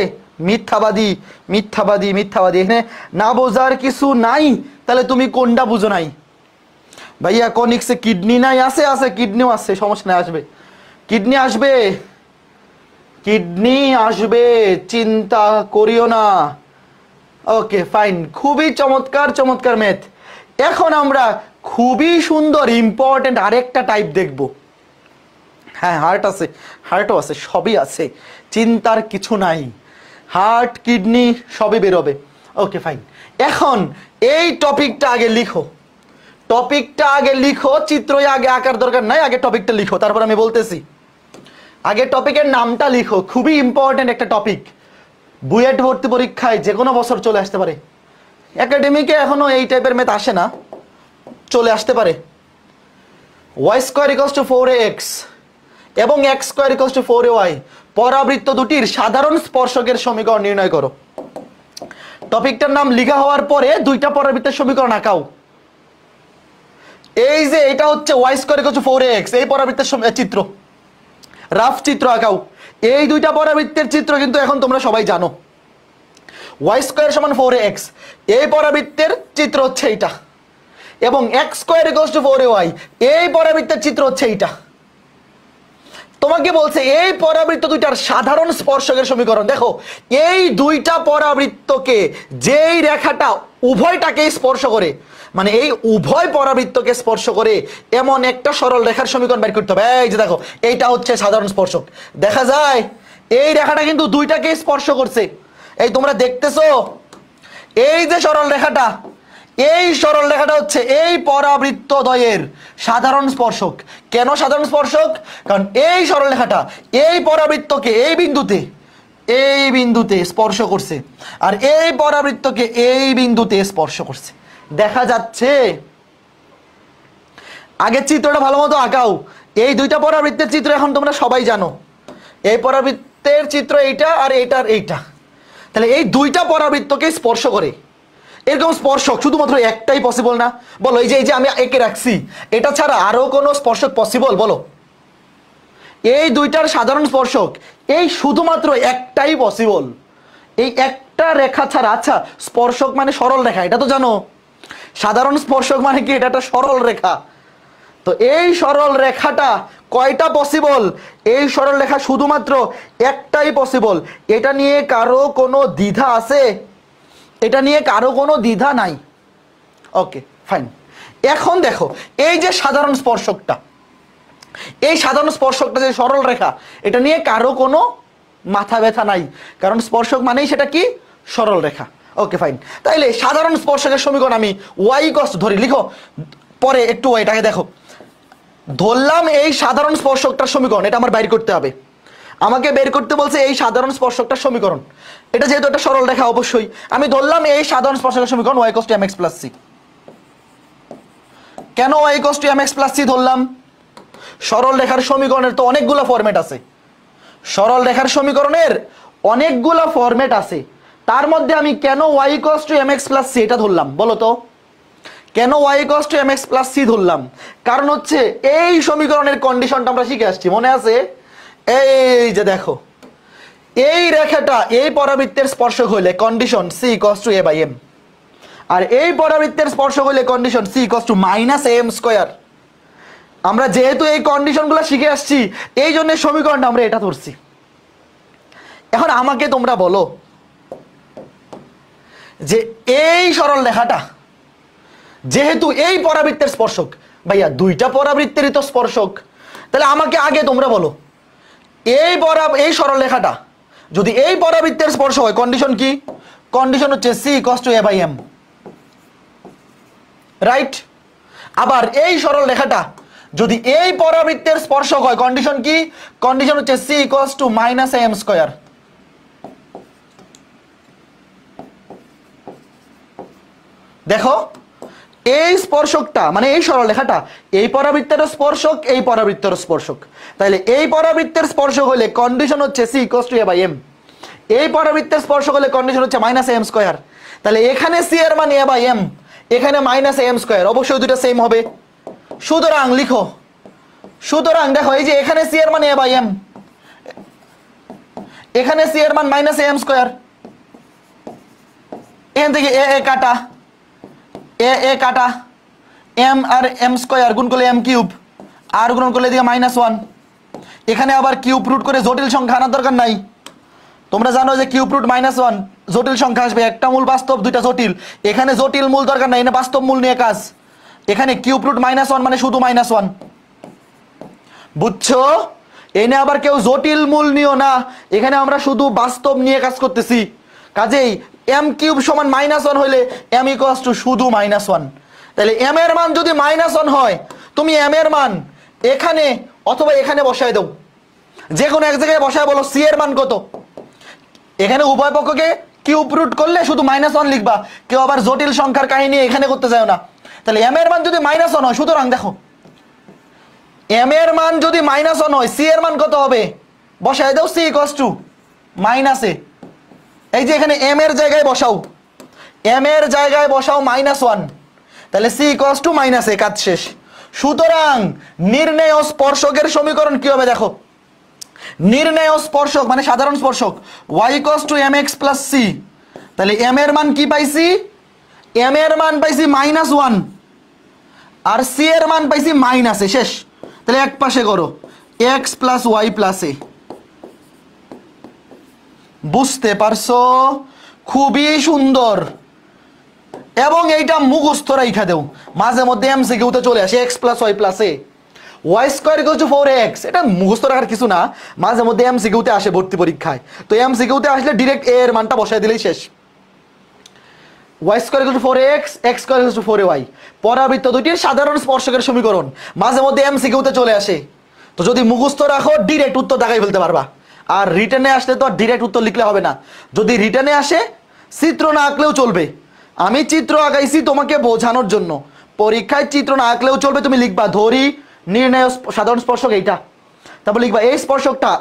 মিথ্যাবাদী, মিথ্যাবাদী, মিথ্যাবাদী। এখানে না বোঝার কিছু নাই, তাহলে তুমি কোনটা বুঝো নাই ভাইয়া, কনিক্সে কিডনি নাই, আছে আছে কিডনিও আছে, সমস্যা নাই, আসবে কিডনি, আসবে কিডনি আসবে, চিন্তা করিও না। ওকে ফাইন, খুবই চমৎকার চমৎকার ম্যাথ। এখন আমরা খুবই সুন্দর ইম্পর্টেন্ট আরেকটা টাইপ দেখব। হ্যাঁ হার্ট আছে, হার্টও আছে, সবই আছে, চিন্তার কিছু নাই, হার্ট কিডনি সবই বেরোবে। ওকে ফাইন, এখন এই টপিকটা আগে লিখো, টপিকটা আগে লিখো, চিত্রই আগে আঁকার দরকার নাই, আগে টপিকটা লিখো, তারপর আমি বলতেছি। আগে টপিকের নামটা লিখো, খুবই ইম্পর্টেন্ট একটা টপিক, বুয়েট ভর্তি পরীক্ষায় যে কোনো বছর চলে আসতে পারে, একাডেমিকে এখনো এই টাইপের ম্যাথ আসে না, চলে আসতে পারে। y square equals to 4ax এবং x square equals to 4ay, পরাবৃত্ত দুটির সাধারণ স্পর্শকের সমীকরণ নির্ণয় করো। টপিকটার নাম লেখা হওয়ার পরে দুইটা পরাবৃত্তের সমীকরণ আঁকাও। এই যে এটা হচ্ছে y square equals to 4ax, এই পরাবৃত্তের চিত্র, রাফ চিত্র আঁকাও। এই দুইটা পরাবৃত্তের চিত্র কিন্তু এখন তোমরা সবাই জানো, y স্কয়ার সমান 4ax, এই পরাবৃত্তের চিত্র হচ্ছে এইটা, এবং x square equals to 4ay, এই পরাবৃত্তের চিত্র হচ্ছে এইটা। তোমাকে বলছে এই পরাবৃত্ত দুইটার সাধারণ স্পর্শকের সমীকরণ। দেখো এই দুইটা পরাবৃত্তকে, যেই রেখাটা উভয়টাকে স্পর্শ করে, মানে এই উভয় পরাবৃত্তকে স্পর্শ করে এমন একটা সরল রেখার সমীকরণ বের করতে হবে। এই যে দেখো এইটা হচ্ছে সাধারণ স্পর্শক, দেখা যায় এই রেখাটা কিন্তু দুইটাকে স্পর্শ করছে, এই তোমরা দেখতেছো এই যে সরল রেখাটা, এই সরল রেখাটা হচ্ছে এই পরাবৃত্ত দ্বয়ের সাধারণ স্পর্শক। কেন সাধারণ স্পর্শক? কারণ এই সরল রেখাটা এই পরাবৃত্তকে এই বিন্দুতে স্পর্শ করছে, আর এই পরাবৃত্তকে এই বিন্দুতে স্পর্শ করছে। দেখা যাচ্ছে? আগের চিত্রটা ভালো মতো আঁকাও। এই দুইটা পরাবৃত্তের চিত্র এখন তোমরা সবাই জানো। এই পরাবৃত্তের চিত্র এইটা আর এইটার এইটা। তাহলে এই দুইটা পরাবৃত্তকে স্পর্শ করে এরকম স্পর্শক শুধুমাত্র একটাই পসিবল না? বলো, এই যে আমি একে রাখছি, এটা ছাড়া আরো কোনো স্পর্শক পসিবল? বলো, এই দুইটার সাধারণ স্পর্শক এই শুধুমাত্র একটাই পসিবল, এই একটা রেখা ছাড়া। আচ্ছা, স্পর্শক মানে সরল রেখা, এটা তো জানো। সাধারণ স্পর্শক মানে কি? এটা একটা সরল রেখা। তো এই সরল রেখাটা কয়টা পসিবল? এই সরল রেখা শুধুমাত্র একটাই পসিবল। এটা নিয়ে কারো কোনো দ্বিধা আছে? এটা নিয়ে কারো কোনো দ্বিধা নাই। ওকে, ফাইন। এখন দেখো, এই যে সাধারণ স্পর্শকটা, এই সাধারণ স্পর্শকটা যে সরল রেখা, এটা নিয়ে কারো কোনো মাথা ব্যথা নাই, কারণ স্পর্শক মানেই সেটা কি? সরল রেখা। ওকে, ফাইন। তাইলে সাধারণ স্পর্শকের সমীকরণ আমি ওয়াই কস ধরি, লিখো পরে একটু এটাকে দেখো। ধরলাম এই সাধারণ স্পর্শকটার সমীকরণ, এটা আমার বের করতে হবে। আমাকে বের করতে বলছে এই সাধারণ স্পর্শকটার সমীকরণ। এটা যেহেতু একটা সরল রেখা, অবশ্যই আমি ধরলাম এই সাধারণ স্পর্শকের সমীকরণ y = mx + c। কেন y = mx + c ধরলাম? সরল রেখার সমীকরণের তো অনেকগুলো ফরম্যাট আছে। সরল রেখার সমীকরণের অনেকগুলো ফরম্যাট আছে, তার মধ্যে আমি কেন y = mx + c এটা ধরলাম? বলো তো, কেন y = mx + c ধরলাম? কারণ হচ্ছে এই সমীকরণের কন্ডিশনটা আমরা শিখে আসছি, মনে আছে? এই যে দেখো, এই রেখাটা এই পরাবৃত্তের স্পর্শক হইলে কন্ডিশন c = a/m, আর এই পরাবৃত্তের স্পর্শক হইলে কন্ডিশন c = -am²। আমরা যেহেতু এই কন্ডিশনগুলো শিখে আসছি, এই জন্য সমীকরণটা আমরা এটা ধরছি। এখন আমাকে তোমরা বলো যে এই সরল রেখাটা যেহেতু এই পরাবৃত্তের স্পর্শক, ভাইয়া দুইটা পরাবৃত্তেরই তো স্পর্শক, তাহলে আমাকে আগে তোমরা বলো এই সরল রেখাটা যদি এই পরাবৃত্তের স্পর্শ হয়, কন্ডিশন কি? কন্ডিশন হচ্ছে c = a/m, রাইট? আবার এই সরল রেখাটা যদি এই পরাবৃত্তের স্পর্শক হয়, কন্ডিশন কি? কন্ডিশন হচ্ছে c = -am²। দেখো, এই স্পর্শকটা মানে এই সরল রেখাটা এই পরাবৃত্তের স্পর্শক, এই পরাবৃত্তের স্পর্শক। তাহলে এই পরাবৃত্তের স্পর্শক হলে কন্ডিশন হচ্ছে c = a/m, এই পরাবৃত্তের স্পর্শক হলে কন্ডিশন হচ্ছে -am²। তাহলে এখানে c এর মান a/m, এখানে -am², অবশ্যই দুটো সেম হবে। সুতরাং লিখো, সুতরাং দেখো, এই যে এখানে c এর মান a/m, এখানে c এর মান -am², এখান থেকে a কাটা, a কাটা, m আর m² গুণ করলে m³ আর গুণ করলে দিকে -1। এখানে আবার কিউব রুট করে জটিল সংখ্যা আনার দরকার নাই। তোমরা জানো যে কিউব রুট -1 জটিল সংখ্যা আসবে, একটা মূল বাস্তব, দুইটা জটিল। এখানে জটিল মূল দরকার নাই, এখানে বাস্তব মূল নিয়ে কাজ। এখানে কিউব রুট -1 মানে শুধু -1, বুঝছো? এনে আবার কেউ জটিল মূল নিও না, এখানে আমরা শুধু বাস্তব নিয়ে কাজ করতেছি। কাজেই m³ = -1 হইলে m = শুধু -1। তাহলে m এর মান যদি -1 হয়, তুমি m এর মান এখানে অথবা এখানে বসায় দাও, যে কোনো এক জায়গায় বসায় বলো c এর মান কত। এখানে উভয় পক্ষকে কিউব রুট করলে শুধু -1 লিখবা, কেউ আবার জটিল সংখ্যার কাহিনী এখানে করতে যাও না। তাহলে m এর মান যদি -1 হয়, সুতরাং দেখো m এর মান যদি -1 হয়, c এর মান কত হবে? বসায় দাও c = -a। এই যে এখানে m এর জায়গায় বসাও, m এর জায়গায় বসাও -1, তাহলে c = -a, কাজ শেষ। সুতরাং নির্ণেয় স্পর্শকের সমীকরণ কি হবে? দেখো, নির্ণেয় স্পর্শক মানে সাধারণ স্পর্শক y = mx + c। তাহলে m এর মান কি পাইছি? m এর মান পাইছি -1 আর c এর মান পাইছি -a, শেষ। তাহলে এক পাশে করো x + y + a। বুঝতে পারছো? খুবই সুন্দর। এবং এইটা মুখস্থ রাইখা দেও, মাঝে মধ্যে এমসিকিউতে চলে আসে x + y + a, y² = 4x। এটা মুখস্থ রাখার কিছু না, মাঝে মধ্যে এমসিকিউতে আসে ভর্তি পরীক্ষায়। তো এমসিকিউতে আসলে ডিরেক্ট a এর মানটা বসায় দিলেই শেষ। Y square equal to 4x x square equal to 4y পরাবৃত্ত দুটির সাধারণ স্পর্শকের সমীকরণ। মাঝে মধ্যে এমসিকিউতে চলে আসে, তো যদি মুখস্থ রাখো ডিরেক্ট উত্তর দেখাই ফেলতে পারবা। আর রিটেনে আসলে তো ডিরেক্ট উত্তর লিখলে হবে না, যদি রিটেনে আসে চিত্র না আঁকলেও চলবে। আমি চিত্র আঁকাইছি তোমাকে বোঝানোর জন্য, পরীক্ষায় চিত্র না আঁকলেও চলবে। তুমি লিখবা ধরি নির্ণয় সাধারণ স্পর্শক এইটা, তারপর লিখবা এই স্পর্শকটা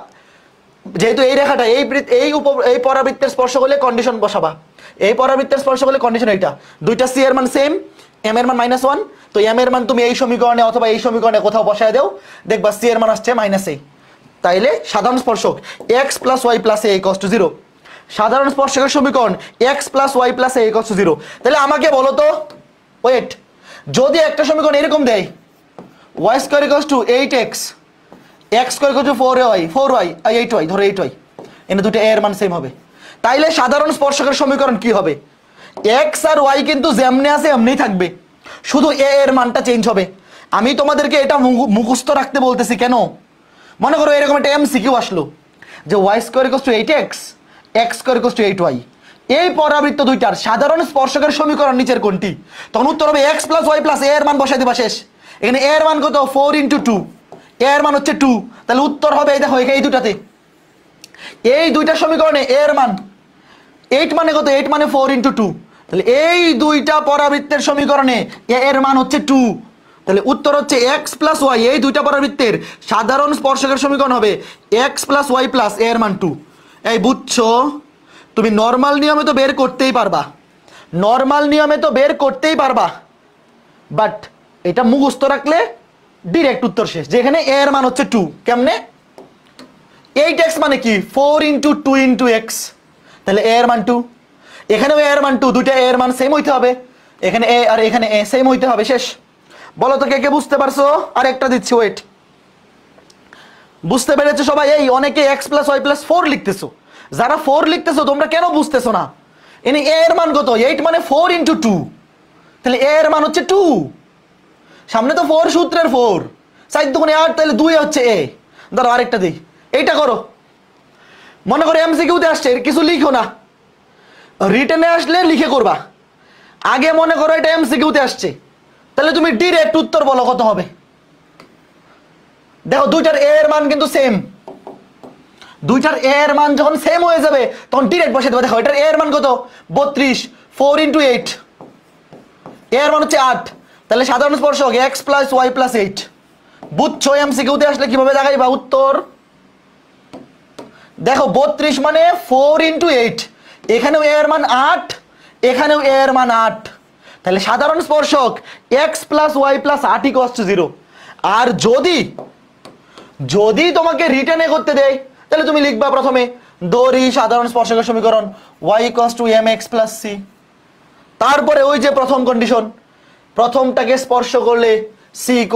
যেহেতু এই রেখাটা এই পরাবৃত্তের স্পর্শ করলে কন্ডিশন বসাবা, এই পরাবৃত্তের স্পর্শ করলে কন্ডিশন এইটা, দুইটা সি এর মান সেম, এম এর মান -1, তো এম এর মান তুমি এই সমীকরণে অথবা এই সমীকরণে কোথাও বসায় দাও, দেখবা সি এর মান আসছে -a। তাইলে সাধারণ স্পর্শক x + y + a = 0, সাধারণ স্পর্শকের সমীকরণ x + y + a = 0। তাহলে আমাকে বলো তো, ওয়েট, যদি একটা সমীকরণ এরকম দেয় y² = 8x x² = 4y 8y, ধরো 8y, এনে দুটো a এর মান সেম হবে, তাইলে সাধারণ স্পর্শকের সমীকরণ কি হবে? x আর y কিন্তু যেমনি আছে এমনিই থাকবে, শুধু a এর মানটা চেঞ্জ হবে। আমি তোমাদেরকে এটা মুখস্থ রাখতে বলতেছি কেন? মনে করো এরকম একটা এমসিকিউ আসলো যে y² = 8x x² = 8y, এই পরাবৃত্ত দুইটার সাধারণ স্পর্শকের সমীকরণ নিচের কোনটি? তখন উত্তর হবে x + y + a এর মান বসাই দিবা, শেষ। এখানে a এর মান কত? 4 × 2, a এর মান হচ্ছে 2, তাহলে উত্তর হবে এই দেখো এই দুটাতে, এই দুইটা সমীকরণে a এর মান 8 মানে কত? 8 মানে 4 × 2, তাহলে এই দুইটা পরাবৃত্তের সমীকরণে a এর মান হচ্ছে 2, তাহলে উত্তর হচ্ছে x + y, এই দুইটা পরাবৃত্তের সাধারণ স্পর্শকের সমীকরণ হবে x + y + a এর মান 2। এই বুঝছো? তুমি নর্মাল নিয়মে তো বের করতেই পারবা, নর্মাল নিয়মে তো বের করতেই পারবা, বাট এটা মুখস্থ রাখলে ডিরেক্ট উত্তর শেষ, যেখানে a এর মান হচ্ছে 2। কেমনে? 8x মানে কি? 4 × 2 × x, তাহলে a এর মান 2, এখানেও a এর মান 2, দুইটা a এর মান সেম হইতে হবে, এখানে a আর এখানে a সেম হইতে হবে, শেষ। বলো তো কে কে বুঝতে পারছো? আর একটা দিচ্ছি, ওয়েট, বুঝতে পেরেছো সবাই? এই অনেকে x + y + 4 লিখতেছো, যারা 4 লিখতেছো তোমরা কেন বুঝতেছো না? এনে a এর মান কত? 8 মানে 4 × 2, তাহলে a এর মান হচ্ছে 2, সামনে তো 4 সূত্রের 4, 4 × 2 = 8, তাহলে 2 হচ্ছে a। ধরো আরেকটা দিই, এইটা করো। মনে করো এমসিকিউতে আসছে, কিছু লিখো না, রিটেনে আসলে লিখে করবা। আগে মনে করো এটা এমসিকিউতে আসছে, তাহলে তুমি ডিরেক্ট উত্তর বলো কত হবে। দেখো দুইটার a এর মান কিন্তু সেম, দুইটার a এর মান যখন সেম হয়ে যাবে তখন ডিরেক্ট বসে দেবে। দেখো এটার a এর মান কত? 32, 4 × 8, a এর মান হচ্ছে 8, তাহলে সাধারণ স্পর্শক x + y + 8। বুঝছো এমসিকিউতে আসলে কিভাবে দেখাইবা উত্তর? দেখো 32 মানে 4 × 8, এখানেও a এর মান 8, এখানেও a এর মান 8, তাহলে সাধারণ স্পর্শক x + y + 8 = 0। আর যদি তোমাকে রিটেনে করতে দেয় তাহলে তুমি লিখবা প্রথমে ধরি সাধারণ স্পর্শকের সমীকরণ y = mx + c, তারপরে ওই যে প্রথম কন্ডিশন, প্রথমটাকে স্পর্শ করলে c =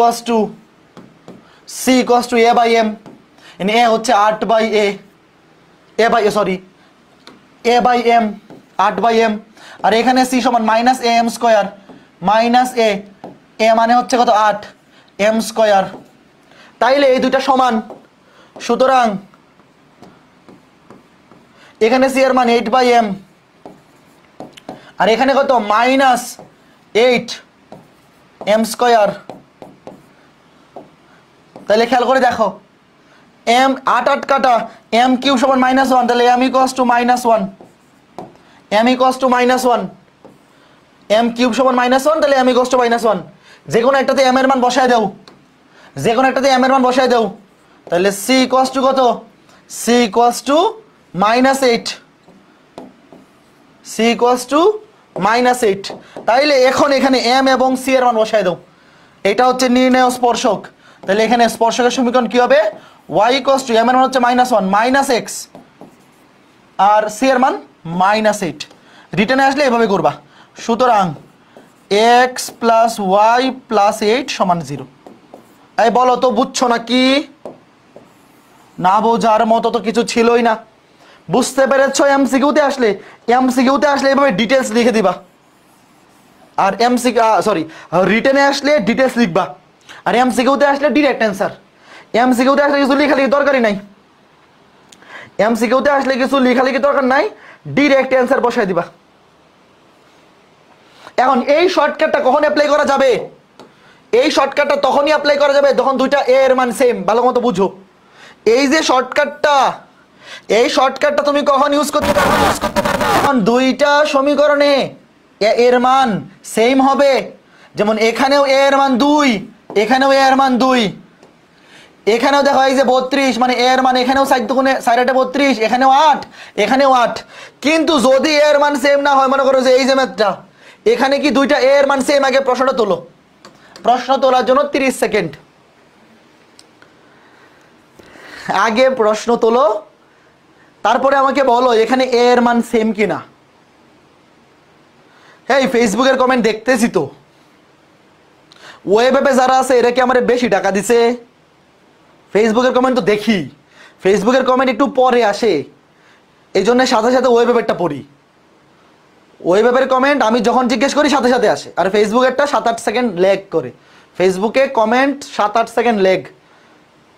a/m, এখানে a হচ্ছে 8/a, a/m 8/m, আর এখানে c = -am², -a মানে হচ্ছে কত? 8 m², তাইলে এই দুইটা সমান, সুতরাং এখানে c এর মান 8/m, আর এখানে কত? -8 m²। তাহলে খেয়াল করে দেখো, m 8 8 কাটা, m³ = -1, তাহলে m = -1, m = -1, m³ = -1, তাহলে m = -1। যে কোনো একটাতে m এর মান বসায় দাও, যে কোনো একটাতে m এর মান বসায় দাও, তাহলে c = কত? c = -8, c = -8। তাইলে এখন এখানে m এবং c এর মান বসায় দাও, এটা হচ্ছে নির্ণেয় স্পর্শক। তাহলে এখানে স্পর্শকের সমীকরণ কি হবে? y = m এর মান হচ্ছে -1 - x, আর c এর মান -8। রিটেনে আসলে এভাবে করবা, সুতরাং x + y + 8 = 0। এই বলো তো বুঝছো নাকি? না বোঝার মতো তো কিছু ছিলই না। বুঝতে পেরেছো? এমসিকিউতে আসলে এভাবে ডিটেলস লিখে দিবা, আর রিটেনে আসলে ডিটেলস লিখবা, আর এমসিকিউতে আসলে ডিরেক্ট অ্যান্সার। এমসিকিউতে আসলে কিছু লেখালেখি দরকারই নাই, এমসিকিউতে আসলে কিছু লেখালেখি দরকার নাই, ডিরেক্ট অ্যান্সার বসাই দিবা। এখন এই শর্টকাটটা কখন অ্যাপ্লাই করা যাবে? এই শর্টকাটটা তখনই অ্যাপ্লাই করা যাবে যখন দুইটা এ এর মান সেম। ভালো মতো বুঝো, এই যে শর্টকাটটা, এই শর্টকাটটা তুমি কখন ইউজ করতে পারবে? এখন দুইটা সমীকরণে এ এর মান সেম হবে। যেমন এখানেও এ এর মান 2, এখানেও এ এর মান 2, এখানেও দেখো এই যে 32, মানে এর মান এখানেও 4 দুগুণে 4 8 32, এখানেও 8, এখানেও 8। কিন্তু যদি এর মান সেম না হয়, মনে করো যে এই যে ম্যাথটা, এখানে কি দুইটা এর মান সেম? আগে প্রশ্নটা তোলো। প্রশ্ন তোলার জন্য 30 সেকেন্ড, আগে প্রশ্ন তোলো, তারপরে আমাকে বলো এখানে এর মান সেম কিনা। হ্যাঁ, ফেসবুকের কমেন্ট দেখতেছি তো, ওয়েবে যারা আছে এরা কি আমার বেশি টাকা দিছে? ফেসবুকের কমেন্ট তো দেখি, ফেসবুকের কমেন্ট একটু পরে আসে, এই জন্য সাথে সাথে ওয়েবেরটা পড়ি। ওয়েবের কমেন্ট আমি যখন জিজ্ঞেস করি সাথে সাথে আসে, আর ফেসবুকেরটা 7-8 সেকেন্ড লেগ করে। ফেসবুকে কমেন্ট 7-8 সেকেন্ড লেগ,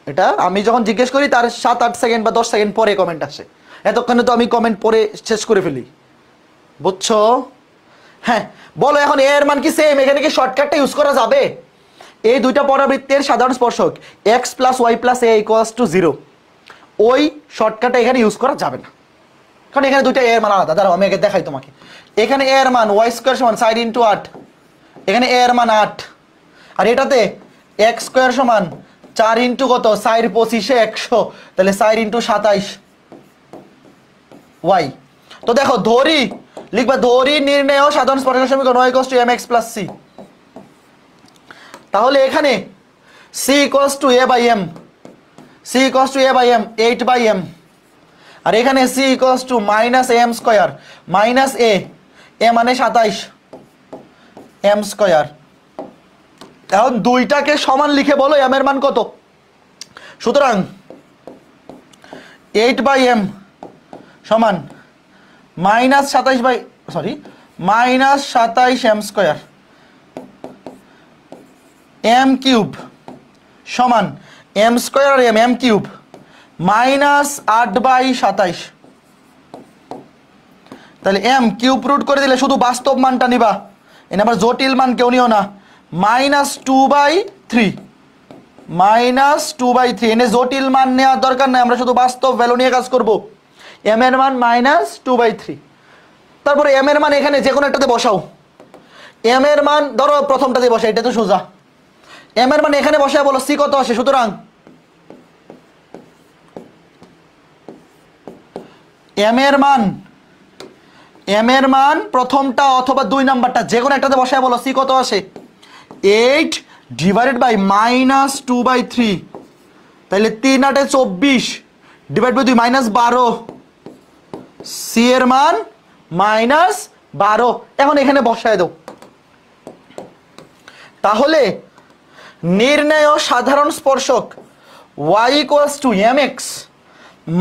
এটা আমি যখন জিজ্ঞেস করি তার 7-8 সেকেন্ড বা 10 সেকেন্ড পরে কমেন্ট আসে। এতক্ষণে তো আমি কমেন্ট পড়ে শেষ করে ফেলি, বুঝছো? হ্যাঁ, বলো এখন এর মান কি সেম? এখানে কি শর্টকাটটা ইউজ করা যাবে? এই দুইটা পরাবৃত্তের সাধারণ স্পর্শক x + y + a = 0, ওই শর্টকাটটা এখানে ইউজ করা যাবে না, কারণ এখানে দুইটা এর মান আলাদা। দাঁড়াও আমি আগে দেখাই তোমাকে। এখানে এর মান y² = 4 × 8, এখানে এর মান 8, আর এটাতে x² = 4 × কত? 4 × 25 = 100, তাহলে 4 × 27 y। তো দেখো ধরি লিখবা, ধরি নির্ণয় সাধারণ স্পর্শক সমীকরণ y = mx + c। তাহলে এখানে c = a/m, c = a/m 8/m, আর এখানে c = -am², -a মানে 27 m²। এখন দুইটাকে সমান লিখে বলো m এর মান কত। সুতরাং 8/m সমান -27 m², m³ সমান m² আর m³ -8/27। তাহলে m³ রুট করে দিলে শুধু বাস্তব মানটা নিবা, এনে আবার জটিল মান কেউ নিও না। -2/3, -2/3, এনে জটিল মান নেওয়ার দরকার নাই, আমরা শুধু বাস্তব ভ্যালু নিয়ে কাজ করব। m এর মান -2/3। তারপরে m এর মান এখানে যে কোনো একটাতে বসাও। m এর মান ধরো প্রথমটাতে বসাই, এটা তো সোজা। m এর মান এখানে বসায় বলো c কত আসে। সুতরাং m এর মান প্রথমটা অথবা 2 নাম্বারটা যে কোনো একটাতে বসায় বলো c কত আসে। 8 / -2/3, তাহলে 3 8 24 / 2 -12, c এর মান -12। এখন এখানে বসায় দাও। তাহলে নির্ণয় সাধারণ স্পর্শক y = mx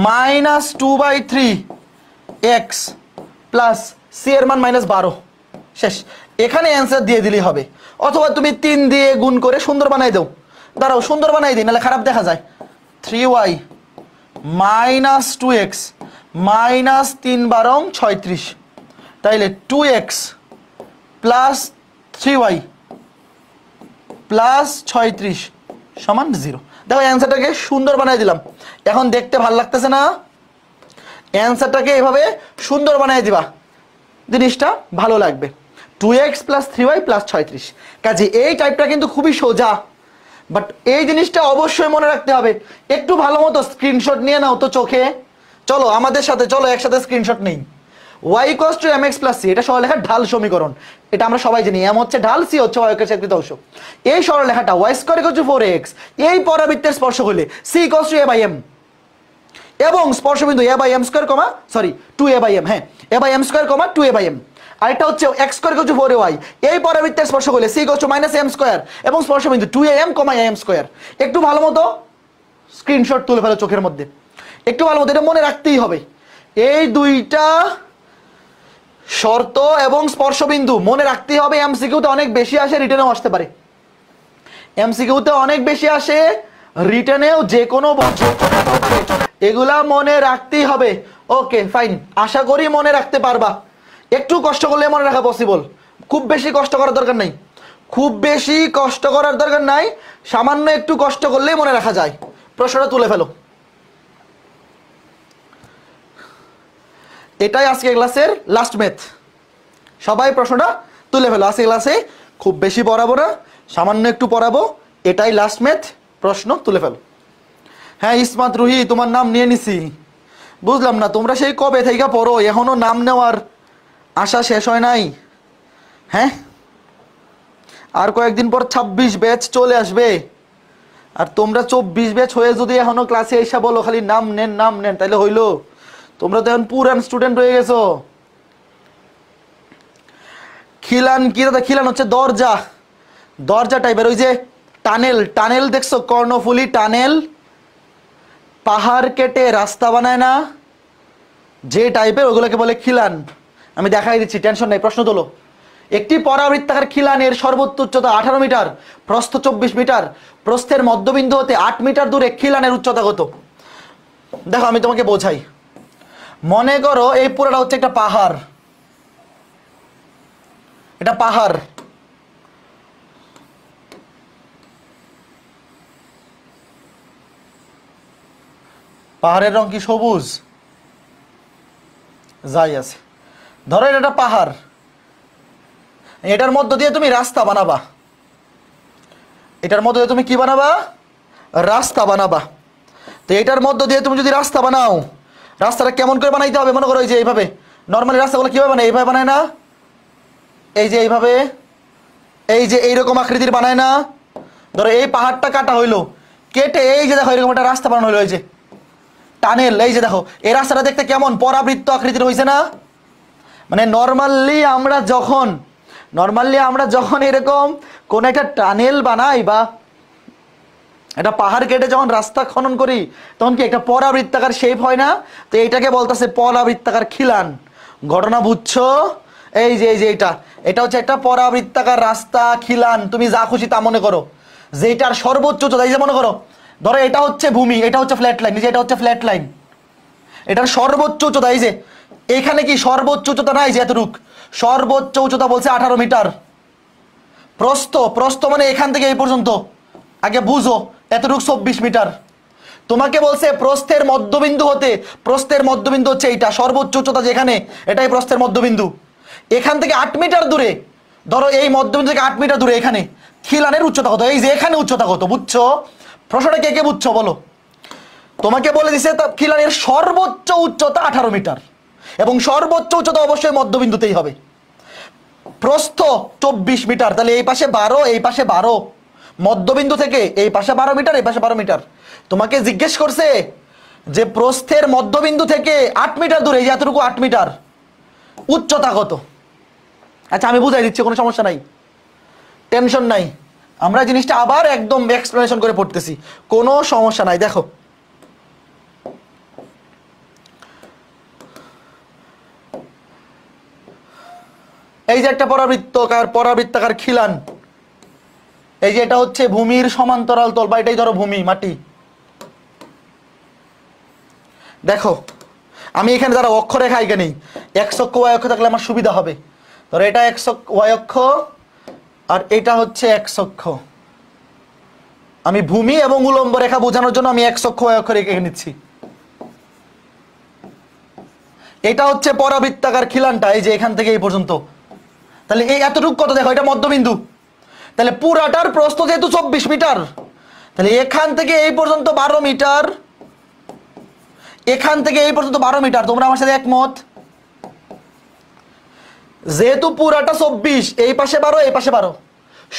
-2/3x plus c এর মান -12, শেষ। এখানে অ্যান্সার দিয়ে দিলেই হবে, অথবা তুমি 3 দিয়ে গুণ করে সুন্দর বানাই দাও। দাঁড়াও সুন্দর বানাই দিই, নাহলে খারাপ দেখা যায়। 3y -2x -3 × 36, তাইলে 2x প্লাস 3y প্লাস 36 সমান 0। দেখো অ্যান্সারটাকে সুন্দর বানাই দিলাম। এখন দেখতে ভালো লাগতেছে না? অ্যান্সারটাকে এভাবে সুন্দর বানাই দিবা, জিনিসটা ভালো লাগবে। 2x + 3y + 36। কাজে এই টাইপটা কিন্তু খুবই সোজা, বাট এই জিনিসটা অবশ্যই মনে রাখতে হবে। একটু ভালো মতো স্ক্রিনশট নিয়ে নাও তো চোখে। চলো আমাদের সাথে, চলো একসাথে স্ক্রিনশট নেই। y = mx + c, এটা সরলরেখার ঢাল সমীকরণ, এটা আমরা সবাই জানি। m হচ্ছে ঢাল, c হচ্ছে অক্ষের ছেদকৃত অংশ। এই সরলরেখাটা y² = 4x, এই পরাবৃত্তের স্পর্শক হলে c = a/m, এবং স্পর্শবিন্দু a/m², 2a/m, হ্যাঁ a/m², 2a/m। আরেকটা হচ্ছে x² = 4ay, এই পরাবৃত্তের স্পর্শক হলে c = -m², এবং স্পর্শবিন্দু 2am, am²। একটু ভালো মতো স্ক্রিনশট তুলে ফেলো চোখের মধ্যে, একটু ভালো মতো, এটা মনে রাখতেই হবে। এই দুইটা শর্ত এবং স্পর্শবিন্দু মনে রাখতেই হবে। এমসিকিউতে অনেক বেশি আসে, রিটেনেও আসতে পারে। এমসিকিউতে অনেক বেশি আসে, রিটেনেও যে কোনো বছর এগুলা মনে রাখতেই হবে। ওকে ফাইন, আশা করি মনে রাখতে পারবা। একটু কষ্ট করলে মনে রাখা পসিবল, খুব বেশি কষ্ট করার দরকার নাই, খুব বেশি কষ্ট করার দরকার নাই, সামান্য একটু কষ্ট করলেই মনে রাখা যায়। প্রশ্নটা তুলে ফেলো। এটাই আজকে ক্লাসের লাস্ট ম্যাথ। সবাই প্রশ্নটা তুলে ফেলো। আজকে ক্লাসে খুব বেশি পড়াবো না, সামান্য একটু পড়াবো, এটাই লাস্ট ম্যাথ। প্রশ্ন তুলে ফেলো। হ্যাঁ ইসমাত রুহি, তোমার নাম নিয়ে নিছি। বুঝলাম না তোমরা সেই কবে থেকে পড়ো, এখনো নাম নেওয়ার আশা শেষ হয় নাই? হ্যাঁ, আর কয়েকদিন পর 26 ব্যাচ চলে আসবে, আর তোমরা 24 ব্যাচ হয়ে যদি এখনো ক্লাসে এসে বলো খালি নাম নেন নাম নেন, তাহলে হইলো? তোমরা তো এখন পুরান স্টুডেন্ট হয়ে গেছো। খিলান কি দাদা? খিলান হচ্ছে দরজা, দরজা টাইপের। ওই যে টানেল, টানেল দেখছো? কর্ণফুলী টানেল, পাহাড় কেটে রাস্তা বানায় না যে টাইপের, ওগুলোকে বলে খিলান। আমি দেখাই দিচ্ছি, টেনশন নেই। প্রশ্ন তোলো। একটি পরাবৃত্তাকার খিলানের সর্বোচ্চ উচ্চতা 18 মিটার, প্রস্থ 24 মিটার, প্রস্থের মধ্যবিন্দু হতে 8 মিটার দূরে খিলানের উচ্চতা কত? দেখো আমি তোমাকে বোঝাই। মনে করো এই পুরোটা হচ্ছে একটা পাহাড়, এটা পাহাড়। পাহাড়ের রং কি সবুজ? যাই আছে, ধরো এটা একটা পাহাড়, এটার মধ্য দিয়ে তুমি রাস্তা বানাবা, এটার মধ্য দিয়ে তুমি কি বানাবা? রাস্তা বানাবা। তো এটার মধ্য দিয়ে তুমি যদি রাস্তা বানাও, রাস্তাটা কেমন করে বানাইতে হবে? মনে করো এই যে এইভাবে, নর্মালি রাস্তাগুলো কিভাবে বানায়? এইভাবে বানায় না? এই যে এইভাবে, এই যে এইরকম আকৃতির বানায় না? ধরো এই পাহাড়টা কাটা হইলো, কেটে এই যে দেখো এরকম একটা রাস্তা বানানো হইলো, এই যে টানেল। এই যে দেখো এই রাস্তাটা দেখতে কেমন পরাবৃত্ত আকৃতির হয়েছে না? মানে নর্মালি আমরা যখন এরকম কোন একটা টানেল বানাই বা একটা পাহাড় কেটে যখন রাস্তা খনন করি, তখন কি একটা পরাবৃত্তাকার শেপ হয় না? তো এইটাকে বলতেছে পরাবৃত্তাকার খিলান। ঘটনা বুঝছো? এই যে এটা হচ্ছে একটা পরাবৃত্তাকার রাস্তা, খিলান। তুমি যা খুশি তা মনে করো, যেটার সর্বোচ্চ উচ্চতা, এই যে মনে করো, ধরো এটা হচ্ছে ভূমি, এটা হচ্ছে ফ্ল্যাট লাইন, যে এটা হচ্ছে ফ্ল্যাট লাইন, এটার সর্বোচ্চ উচ্চতা এই যে এখানে কি সর্বোচ্চ উচ্চতা নাই? যে এতটুক সর্বোচ্চ উচ্চতা বলছে 18 মিটার। প্রস্থ মানে এখান থেকে এই পর্যন্ত, আগে বুঝো, এতটুক 24 মিটার। তোমাকে বলছে প্রস্থের মধ্যবিন্দু হতে, প্রস্থের মধ্যবিন্দু হচ্ছে এইটা, সর্বোচ্চ উচ্চতা যেখানে, এটাই প্রস্থের মধ্যবিন্দু। এখান থেকে 8 মিটার দূরে, ধরো এই মধ্যবিন্দু থেকে 8 মিটার দূরে এখানে খিলানের উচ্চতা কত? এই যে এখানে উচ্চতা কত, বুঝছো? প্রশ্নটা কে কে বুঝছো বলো? তোমাকে বলে দিছে খিলানের সর্বোচ্চ উচ্চতা 18 মিটার, এবং সর্বোচ্চ উচ্চতা অবশ্যই মধ্যবিন্দুতেই হবে। প্রস্থ 24 মিটার, তাহলে এই পাশে 12, এই পাশে 12, মধ্যবিন্দু থেকে এই পাশে 12 মিটার, এই পাশে 12 মিটার। তোমাকে জিজ্ঞেস করছে যে প্রস্থের মধ্যবিন্দু থেকে 8 মিটার দূরে, এই এতটুকু 8 মিটার, উচ্চতা কত? আচ্ছা আমি বুঝাই দিচ্ছি, কোনো সমস্যা নাই, টেনশন নাই। আমরা জিনিসটা আবার একদম এক্সপ্লেনেশন করে পড়তেছি, কোনো সমস্যা নাই। দেখো এই যে একটা পরাবৃত্তাকার খিলান, এই যে এটা হচ্ছে ভূমির সমান্তরাল তল, বা এটাই ধরো ভূমি, মাটি। দেখো আমি এখানে যারা অক্ষরেখা এখানেই এক্স অক্ষ ওয়াই অক্ষ থাকলে আমার সুবিধা হবে। ধরো এটা এক্স ওয়াই অক্ষ আর এটা হচ্ছে এক্স অক্ষ। আমি ভূমি এবং উলম্ব রেখা বোঝানোর জন্য আমি এক্স অক্ষ ওয়াই অক্ষ রেখে নিচ্ছি। এটা হচ্ছে পরাবৃত্তাকার খিলানটা, এই যে এখান থেকে এই পর্যন্ত। তাহলে এই এতটুকু কত? দেখো এটা মধ্যবিন্দু, তাহলে পুরাটার প্রস্থ যেহেতু 24 মিটার, তাহলে এখান থেকে এই পর্যন্ত 12 মিটার, এখান থেকে এই পর্যন্ত 12 মিটার। তোমরা আমার সাথে একমত? যেহেতু পুরাটা 24, এই পাশে 12, এই পাশে 12,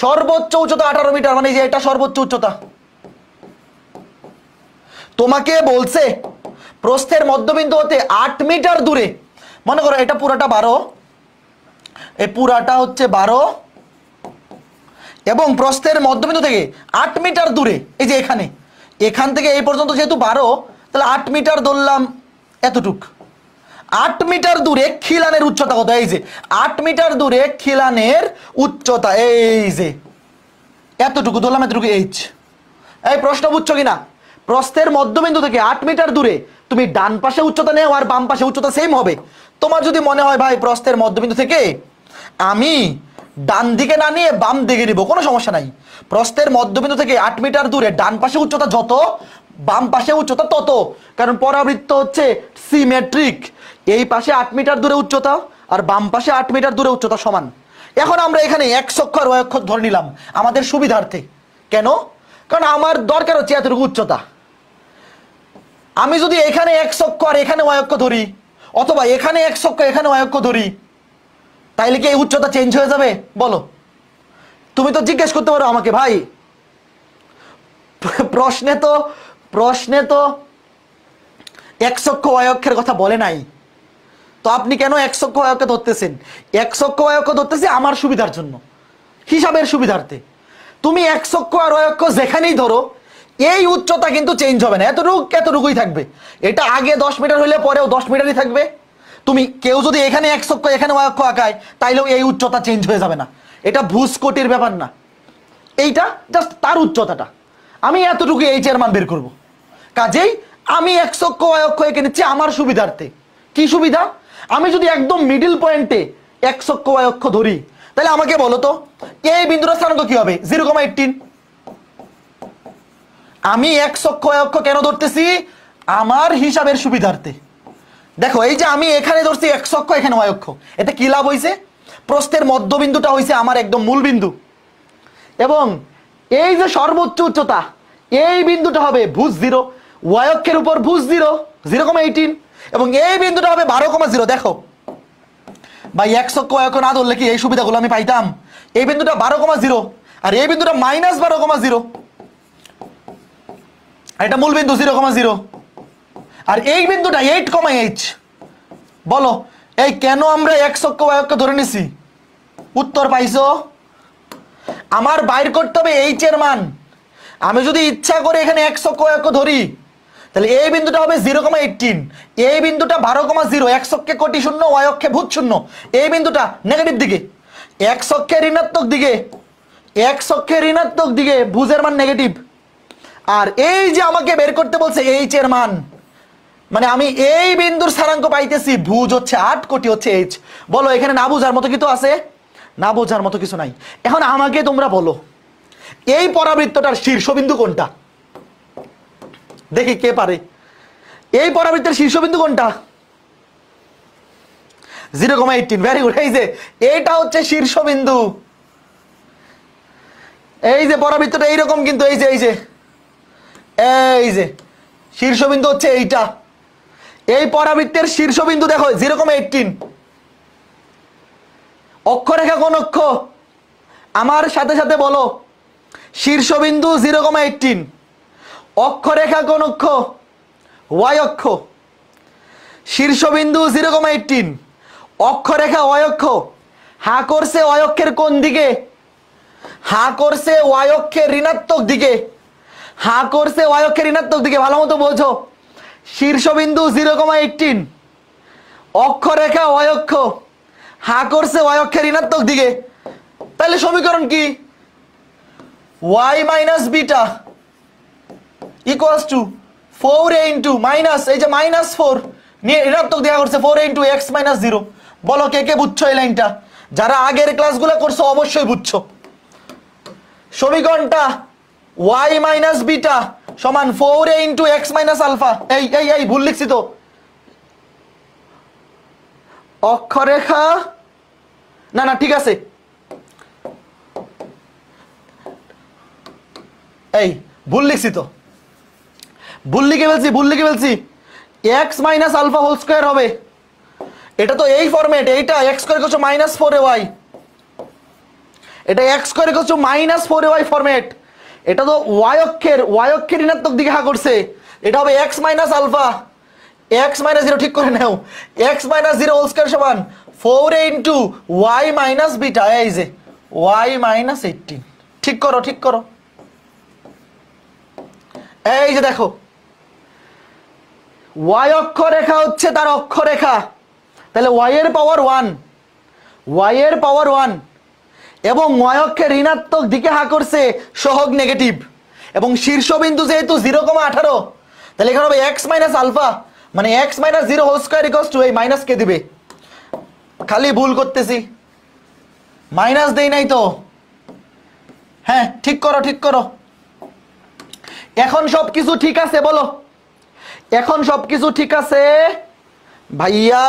সর্বোচ্চ উচ্চতা 18 মিটার, মানে যে এটা সর্বোচ্চ উচ্চতা। তোমাকে বলছে প্রস্থের মধ্যবিন্দু হতে 8 মিটার দূরে, মনে করো এটা পুরাটা 12, এই পুরাটা হচ্ছে 12, এবং প্রস্থের মধ্যবিন্দু থেকে 8 মিটার দূরে, এই যে এখান থেকে এই পর্যন্ত যেহেতু 12, তাহলে 8 মিটার ধরলাম এতটুক। 8 মিটার দূরে খিলানের উচ্চতা কত? এই যে 8 মিটার দূরে খিলানের উচ্চতা এই যে এতটুকু ধরলাম, এতটুকু এইচ। এই প্রশ্ন বুঝছো কিনা? প্রস্থের মধ্যবিন্দু থেকে 8 মিটার দূরে তুমি ডান পাশে উচ্চতা নেও আর বাম পাশে উচ্চতা সেম হবে। তোমার যদি মনে হয় ভাই প্রস্থের মধ্যবিন্দু থেকে আমি ডান দিকে না নিয়ে বাম দিকে নিব, কোনো সমস্যা নাই। প্রস্থের মধ্যবিন্দু থেকে 8 মিটার দূরে ডান পাশে উচ্চতা যত, বাম পাশে উচ্চতা তত, কারণ পরাবৃত্ত হচ্ছে সিমেট্রিক। এই পাশে 8 মিটার দূরে উচ্চতা আর বাম পাশে 8 মিটার দূরে উচ্চতা সমান। এখন আমরা এখানে x অক্ষ আর y অক্ষ ধরে নিলাম আমাদের সুবিধার্থে। কেন? কারণ আমার দরকার হচ্ছে এতটুকু উচ্চতা। আমি যদি এখানে x অক্ষ আর এখানে y অক্ষ ধরি, অথবা এখানে x অক্ষ এখানে y অক্ষ ধরি, তাইলে কি এই উচ্চতা চেঞ্জ হয়ে যাবে? বলো। তুমি তো জিজ্ঞেস করতে পারো আমাকে, ভাই প্রশ্নে তো x অক্ষ y অক্ষের কথা বলে নাই, তো আপনি কেন x অক্ষ y অক্ষ ধরতেছেন? x অক্ষ y অক্ষ ধরতেছি আমার সুবিধার জন্য, হিসাবের সুবিধার্থে। তুমি x অক্ষ আর y অক্ষ যেখানেই ধরো, এই উচ্চতা কিন্তু চেঞ্জ হবে না, এতটুকুই থাকবে। এটা আগে 10 মিটার হলে পরেও 10 মিটারই থাকবে। তুমি কেউ যদি এখানে x অক্ষ এখানে y অক্ষ আঁকায়, তাইলেও এই উচ্চতা চেঞ্জ হয়ে যাবে না। এটা ভুসকোটির ব্যাপার না, এইটা জাস্ট তার উচ্চতাটা। আমি এতটুকু এইচ এর মান বের করব। কাজেই আমি x অক্ষ y অক্ষ এঁকে নিচ্ছি আমার সুবিধার্থে। কি সুবিধা? আমি যদি একদম মিডল পয়েন্টে x অক্ষ y অক্ষ ধরি, তাহলে আমাকে বলো তো এই বিন্দুটার স্থানাঙ্ক কি হবে? 0,18। আমি x অক্ষ y অক্ষ কেন ধরতেছি? আমার হিসাবের সুবিধার্থে। দেখো, এই যে আমি এখানে ধরছি x অক্ষ এখানে y অক্ষ, এতে কি লাভ হয়েছে? প্রস্থের মধ্যবিন্দুটা হয়েছে আমার একদম মূল বিন্দু, এবং এই যে সর্বোচ্চ উচ্চতা এই বিন্দুটা হবে ভুজ 0, y অক্ষের উপর ভুজ 0,18, এবং এই বিন্দুটা হবে 12,0। দেখো ভাই, x অক্ষ y অক্ষ না ধরলে কি এই সুবিধাগুলো আমি পাইতাম? এই বিন্দুটা 12,0 আর এই বিন্দুটা -12,0, এটা মূল বিন্দু 0,0, আর এই বিন্দুটা 8,h। বলো, এই কেন আমরা x অক্ষ y অক্ষ ধরে নিছি? উত্তর পাইছো? আমার বাইর করতে হবে h এর মান। আমি যদি ইচ্ছা করে এখানে x অক্ষ y অক্ষ ধরি, তাহলে এই বিন্দুটা হবে 0,18, এই বিন্দুটা 12,0, x অক্ষে কোটি শূন্য y অক্ষে ভূত শূন্য, এই বিন্দুটা নেগেটিভ দিকে, x অক্ষে ঋণাত্মক দিকে, x অক্ষে ঋণাত্মক দিকে ভুজের মান নেগেটিভ। আর এই যে আমাকে বের করতে বলছে h এর মান, মানে আমি এই বিন্দুর স্থানাঙ্ক পাইতেছি, ভুজ হচ্ছে 8, কোটি হচ্ছে h। বলো, এখানে না বোঝার মতো কিছু আছে? না বোঝার মতো কিছু নাই। এখন আমাকে তোমরা বলো, এই পরাবৃত্তটার শীর্ষবিন্দু কোনটা? দেখি কে পারে। এই পরাবৃত্তের শীর্ষবিন্দু কোনটা? 0,18। Very good. এই যে এইটা হচ্ছে শীর্ষবিন্দু। এই যে পরাবৃত্তটা এইরকম, কিন্তু এই যে শীর্ষবিন্দু হচ্ছে এইটা। এই পরাবৃত্তের শীর্ষবিন্দু দেখো 0,18। অক্ষরেখা কোন অক্ষ? আমার সাথে সাথে বলো, শীর্ষবিন্দু 0,18, অক্ষরেখা কোন অক্ষ? y অক্ষ। শীর্ষবিন্দু 0,18, অক্ষরেখা y অক্ষ। হা করছে y অক্ষের কোন দিকে? হা করছে y অক্ষের ঋণাত্মক দিকে। হা করছে y অক্ষের ঋণাত্মক দিকে, ভালো মতো বোঝো। শীর্ষবিন্দু 0,18, অক্ষরেখা y অক্ষ, হা করছে y অক্ষের ঋণাত্মক দিকে। তাহলে সমীকরণ কি? y minus beta equals to 4a into minus, এই যে -4 নিয়ে ঋণাত্মক দেখা করছে, 4a ইন্টু x মাইনাস 0। বলো কে কে বুঝছো এই লাইনটা? যারা আগের ক্লাসগুলো করছো অবশ্যই বুঝছো। সমীকরণটা y মাইনাস বিটা সমান 4a into x minus alpha. এই ভুল লিখছি তো। অক্ষরেখা, না ঠিক আছে, এই ভুল লিখছি তো, ভুল লিখে ফেলছি। x minus alpha whole square হবে। এটা তো এই ফরম্যাট, এইটা x square equal two -4ay, এটা x square equal two -4ay format. এটা তো y অক্ষের ঋণাত্মক দিকে হা করছে, এটা হবে x minus alpha, x minus 0 ঠিক করে নাও, x মাইনাস 0 হোল স্কোয়ার সমান 4a into y minus beta, এই যে y মাইনাস 18। ঠিক করো। এই যে দেখো, y অক্ষরেখা হচ্ছে তার অক্ষরেখা, তাহলে y এর পাওয়ার 1, এবং y অক্ষের ঋণাত্মক দিকে হা করছে, সহগ নেগেটিভ, এবং শীর্ষবিন্দু যেহেতু 0,18, তাহলে এখানে হবে x মাইনাস আলফা, মানে x minus 0 whole square equals to এই মাইনাস কে দিবে, খালি ভুল করতেছি, মাইনাস দেই নাই তো, হ্যাঁ ঠিক করো ঠিক করো। এখন সবকিছু ঠিক আছে বলো, এখন সবকিছু ঠিক আছে ভাইয়া।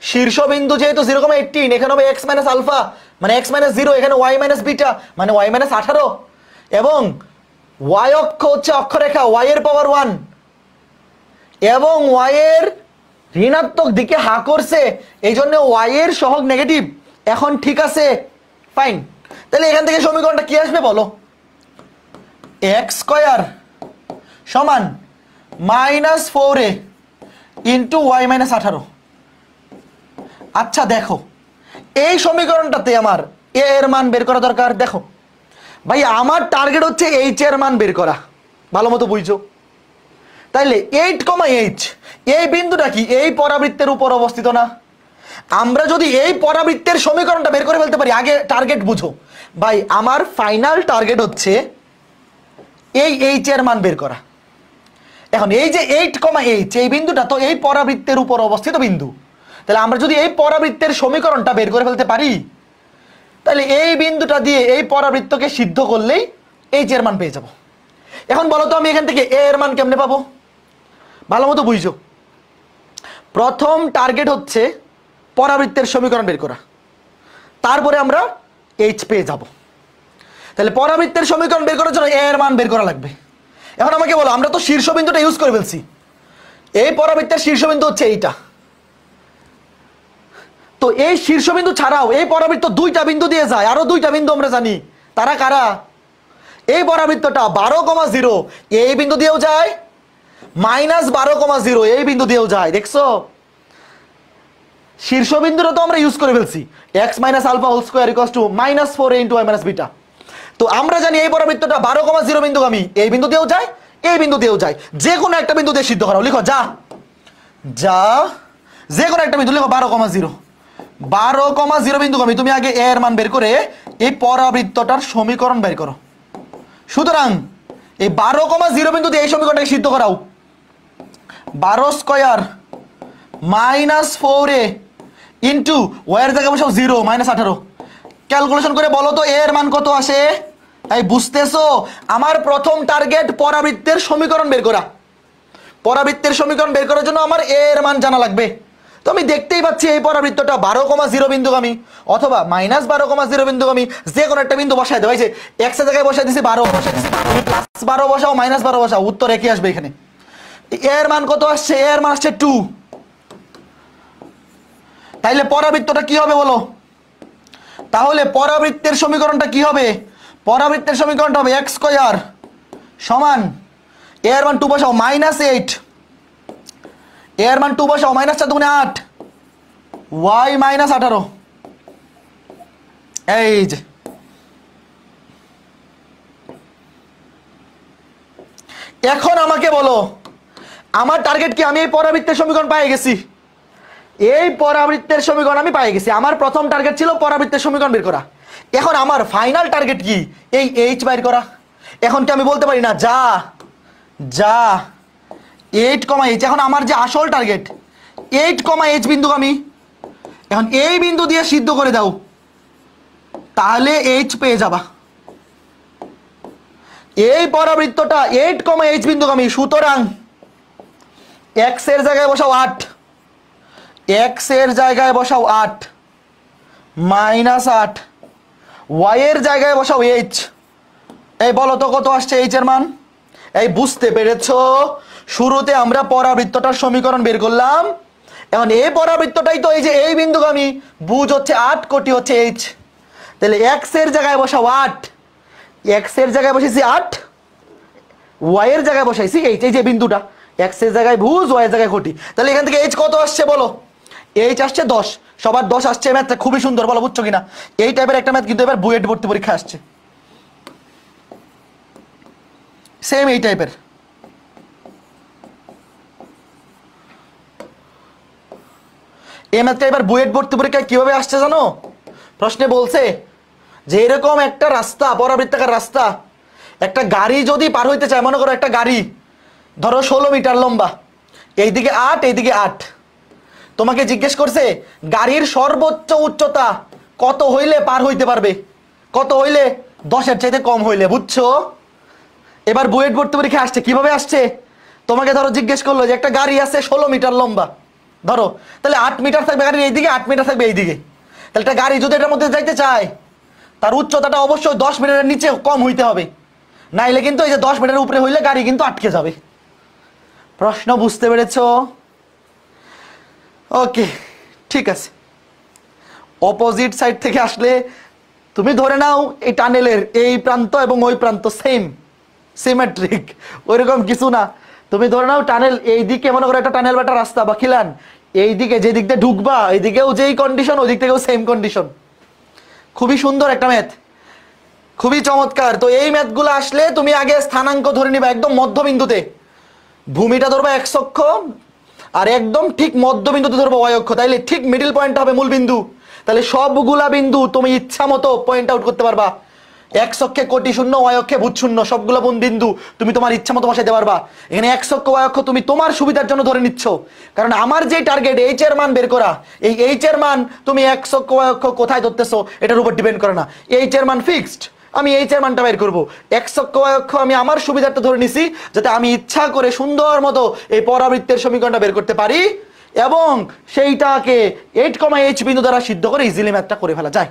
শীর্ষবিন্দু যেহেতু 0,18, এখানে হবে x মাইনাস আলফা মানে x মাইনাস 0, এখানে y মাইনাস বিটা মানে y মাইনাস 18, এবং y অক্ষ হচ্ছে অক্ষরেখা y এর পাওয়ার 1, এবং y এর ঋণাত্মক দিকে হা করছে, এই জন্য y এর সহগ নেগেটিভ। এখন ঠিক আছে, ফাইন। তাহলে এখান থেকে সমীকরণটা কি আসবে বলো? x স্কয়ার সমান -4a ইন্টু y মাইনাস 18। আচ্ছা দেখো, এই সমীকরণটাতে আমার a এর মান বের করা দরকার। দেখো ভাই, আমার টার্গেট হচ্ছে h এর মান বের করা, ভালো মতো বুঝছো? তাইলে 8,h এই বিন্দুটা কি এই পরাবৃত্তের উপর অবস্থিত না? আমরা যদি এই পরাবৃত্তের সমীকরণটা বের করে ফেলতে পারি, আগে টার্গেট বুঝো ভাই। আমার ফাইনাল টার্গেট হচ্ছে এই h এর মান বের করা। এখন এই যে 8,h এই বিন্দুটা তো এই পরাবৃত্তের উপর অবস্থিত বিন্দু, তাহলে আমরা যদি এই পরাবৃত্তের সমীকরণটা বের করে ফেলতে পারি, তাহলে এই বিন্দুটা দিয়ে এই পরাবৃত্তকে সিদ্ধ করলেই h এর মান পেয়ে যাব। এখন বলো তো আমি এখান থেকে a এর মান কেমনে পাবো? ভালো মতো বুঝছো, প্রথম টার্গেট হচ্ছে পরাবৃত্তের সমীকরণ বের করা, তারপরে আমরা h পেয়ে যাব। তাহলে পরাবৃত্তের সমীকরণ বের করার জন্য a এর মান বের করা লাগবে। এখন আমাকে বলো, আমরা তো শীর্ষবিন্দুটা ইউজ করে ফেলছি, এই পরাবৃত্তের শীর্ষবিন্দু হচ্ছে এইটা, তো এই শীর্ষবিন্দু ছাড়াও এই পরাবৃত্ত দুইটা বিন্দু দিয়ে যায়, আরো দুইটা বিন্দু আমরা জানি, তারা কারা? এই পরাবৃত্তটা 12,0 এই বিন্দু দিয়েও যায়, -12,0 এই বিন্দু দিয়েও যায়। দেখছো, শীর্ষবিন্দুটা তো আমরা ইউজ করে ফেলছি, x minus alpha whole square equals to -4a into y minus beta. তো আমরা জানি এই পরাবৃত্তটা 12,0 বিন্দুগামী, এই বিন্দু দিয়েও যায়, এই বিন্দু দিয়েও যায়, যে কোনো একটা বিন্দু দিয়ে সিদ্ধ করাও। লিখো যা যা, যে কোনো একটা বিন্দু লিখো 12,0 বিন্দুগামী। তুমি আগে a এর মান বের করে এই পরাবৃত্তটার সমীকরণ বের করো। সুতরাং এই 12,0 বিন্দু দিয়ে এই সমীকরণটাকে সিদ্ধ করাও। 12 স্কয়ার -4a ইন্টু y এর জায়গায় বসাও 0 -18। ক্যালকুলেশন করে বলো তো a এর মান কত আসে? এই বুঝতেছো, আমার প্রথম টার্গেট পরাবৃত্তের সমীকরণ বের করা। পরাবৃত্তের সমীকরণ বের করার জন্য আমার a এর মান জানা লাগবে। তো আমি দেখতেই পাচ্ছি এই পরাবৃত্তটা 12,0 বিন্দুগামী অথবা -12,0 বিন্দুগামী, যে কোনো একটা বিন্দু বসায় দেওয়া হয়েছে। x এর জায়গায় বসায় দিছি 12, +12 বসাও -12 বসাও, উত্তর একই আসবে। এখানে a এর মান কত আসছে? a এর মান আসছে 2। তাইলে পরাবৃত্তটা কি হবে বলো? তাহলে পরাবৃত্তের সমীকরণটা কি হবে? পরাবৃত্তের সমীকরণটা হবে x স্কয়ার সমান a এর মান 2 বসাও -8, a এর মান 2 বসাও -4 দুগুণে 8, y -18। এই যে এখন আমাকে বলো, আমার টার্গেট কি? আমি এই পরাবৃত্তের সমীকরণ পেয়ে গেছি, এই পরাবৃত্তের সমীকরণ আমি পেয়ে গেছি। আমার প্রথম টার্গেট ছিল পরাবৃত্তের সমীকরণ বের করা। এখন আমার ফাইনাল টার্গেট কি? এই h বের করা। এখন কি আমি বলতে পারি না যা যা 8,h? এখন আমার যে আসল টার্গেট 8,h বিন্দুগামী, এখন এই বিন্দু দিয়ে সিদ্ধ করে দাও, তাহলে h পেয়ে যাবা। এই পরাবৃত্তটা 8,h বিন্দুগামী, সুতরাং x এর জায়গায় বসাও 8, x এর জায়গায় বসাও 8 -8, y এর জায়গায় বসাও h। এই বলো তো কত আসছে h এর মান? এই বুঝতে পেরেছো, শুরুতে আমরা পরাবৃত্তটার সমীকরণ বের করলাম, এখন এই পরাবৃত্তটাই তো এই যে এই বিন্দুগামী, বুঝ হচ্ছে 8, কোটি হচ্ছে h। তাহলে x এর জায়গায় বসাও 8, x এর জায়গায় বসাইছি 8, y এর জায়গায় বসাইছি h। এই যে বিন্দুটা, x এর জায়গায় ভুজ, y এর জায়গায় কোটি। তাহলে এখান থেকে h কত আসছে বলো? h আসছে 10। সবার 10 আসছে, ম্যাথটা খুবই সুন্দর, বলো বুঝছো কিনা? এই টাইপের একটা ম্যাথ কিন্তু এবার বুয়েট ভর্তি পরীক্ষা আসছে, সেম এই টাইপের। এই ম্যাথটা এবার বুয়েট ভর্তি পরীক্ষায় কিভাবে আসছে জানো? প্রশ্নে বলছে যে এরকম একটা রাস্তা, পরাবৃত্তাকার রাস্তা, একটা গাড়ি যদি পার হইতে চায়, মনে করো একটা গাড়ি ধরো 16 মিটার লম্বা, এইদিকে 8 এইদিকে 8, তোমাকে জিজ্ঞেস করছে গাড়ির সর্বোচ্চ উচ্চতা কত হইলে পার হইতে পারবে, কত হইলে 10-এর চাইতে কম হইলে, বুঝছো? এবার বুয়েট ভর্তি পরীক্ষা আসছে, কিভাবে আসছে? তোমাকে ধরো জিজ্ঞেস করলো যে একটা গাড়ি আছে 16 মিটার লম্বা, ধরো তাহলে 8 মিটার থাকবে গাড়ির এইদিকে, 8 মিটার থাকবে এইদিকে। তাহলে একটা গাড়ি যদি এটার মধ্যে যাইতে চায় তার উচ্চতাটা অবশ্যই 10 মিটারের নিচে কম হইতে হবে, নাইলে কিন্তু এই যে 10 মিটারের উপরে হইলে গাড়ি কিন্তু আটকে যাবে। প্রশ্ন বুঝতে পেরেছো? ওকে, ঠিক আছে। অপোজিট সাইড থেকে আসলে তুমি ধরে নাও এই টানেলের এই প্রান্ত এবং ওই প্রান্ত সেম, সিমেট্রিক, ওইরকম কিছু না। তুমি ধরে নাও টানেল এই দিকে, মনে করো একটা টানেল বা একটা রাস্তা বা খিলান, এই দিকে যে দিক দিয়ে ঢুকবা এই দিকেও যেই কন্ডিশন, ওই দিক থেকেও সেম কন্ডিশন। খুবই সুন্দর একটা ম্যাথ, খুবই চমৎকার। তো এই ম্যাথগুলো আসলে তুমি আগে স্থানাঙ্ক ধরে নিবা একদম মধ্যবিন্দুতে, ভূমিটা ধরবা x অক্ষ আর একদম ঠিক মধ্যবিন্দুতে ধরবো y অক্ষ, তাইলে ঠিক মিডল পয়েন্ট হবে মূল বিন্দু। তাহলে সবগুলা বিন্দু তুমি ইচ্ছা মতো পয়েন্ট আউট করতে পারবা। x অক্ষে কোটি শূন্য, y অক্ষে ভূত শূন্য, সবগুলো বিন্দু তুমি তোমার ইচ্ছা মতো বসাইতে পারবা। এখানে x অক্ষ y অক্ষ তুমি তোমার সুবিধার জন্য ধরে নিচ্ছ, কারণ আমার যে টার্গেট h এর মান বের করা, এই h এর মান তুমি x অক্ষ y অক্ষ কোথায় ধরতেছো এটার উপর ডিপেন্ড করে না, h এর মান ফিক্সড। আমি এই এর মানটা বের করবো, x অক্ষ y অক্ষ আমি আমার সুবিধার্থে ধরে নিছি, যাতে আমি ইচ্ছা করে সুন্দর মতো এই পরাবৃত্তের সমীকরণটা বের করতে পারি এবং সেইটাকে 8,h বিন্দু দ্বারা সিদ্ধ করে ইজিলি ম্যাথটা করে ফেলা যায়।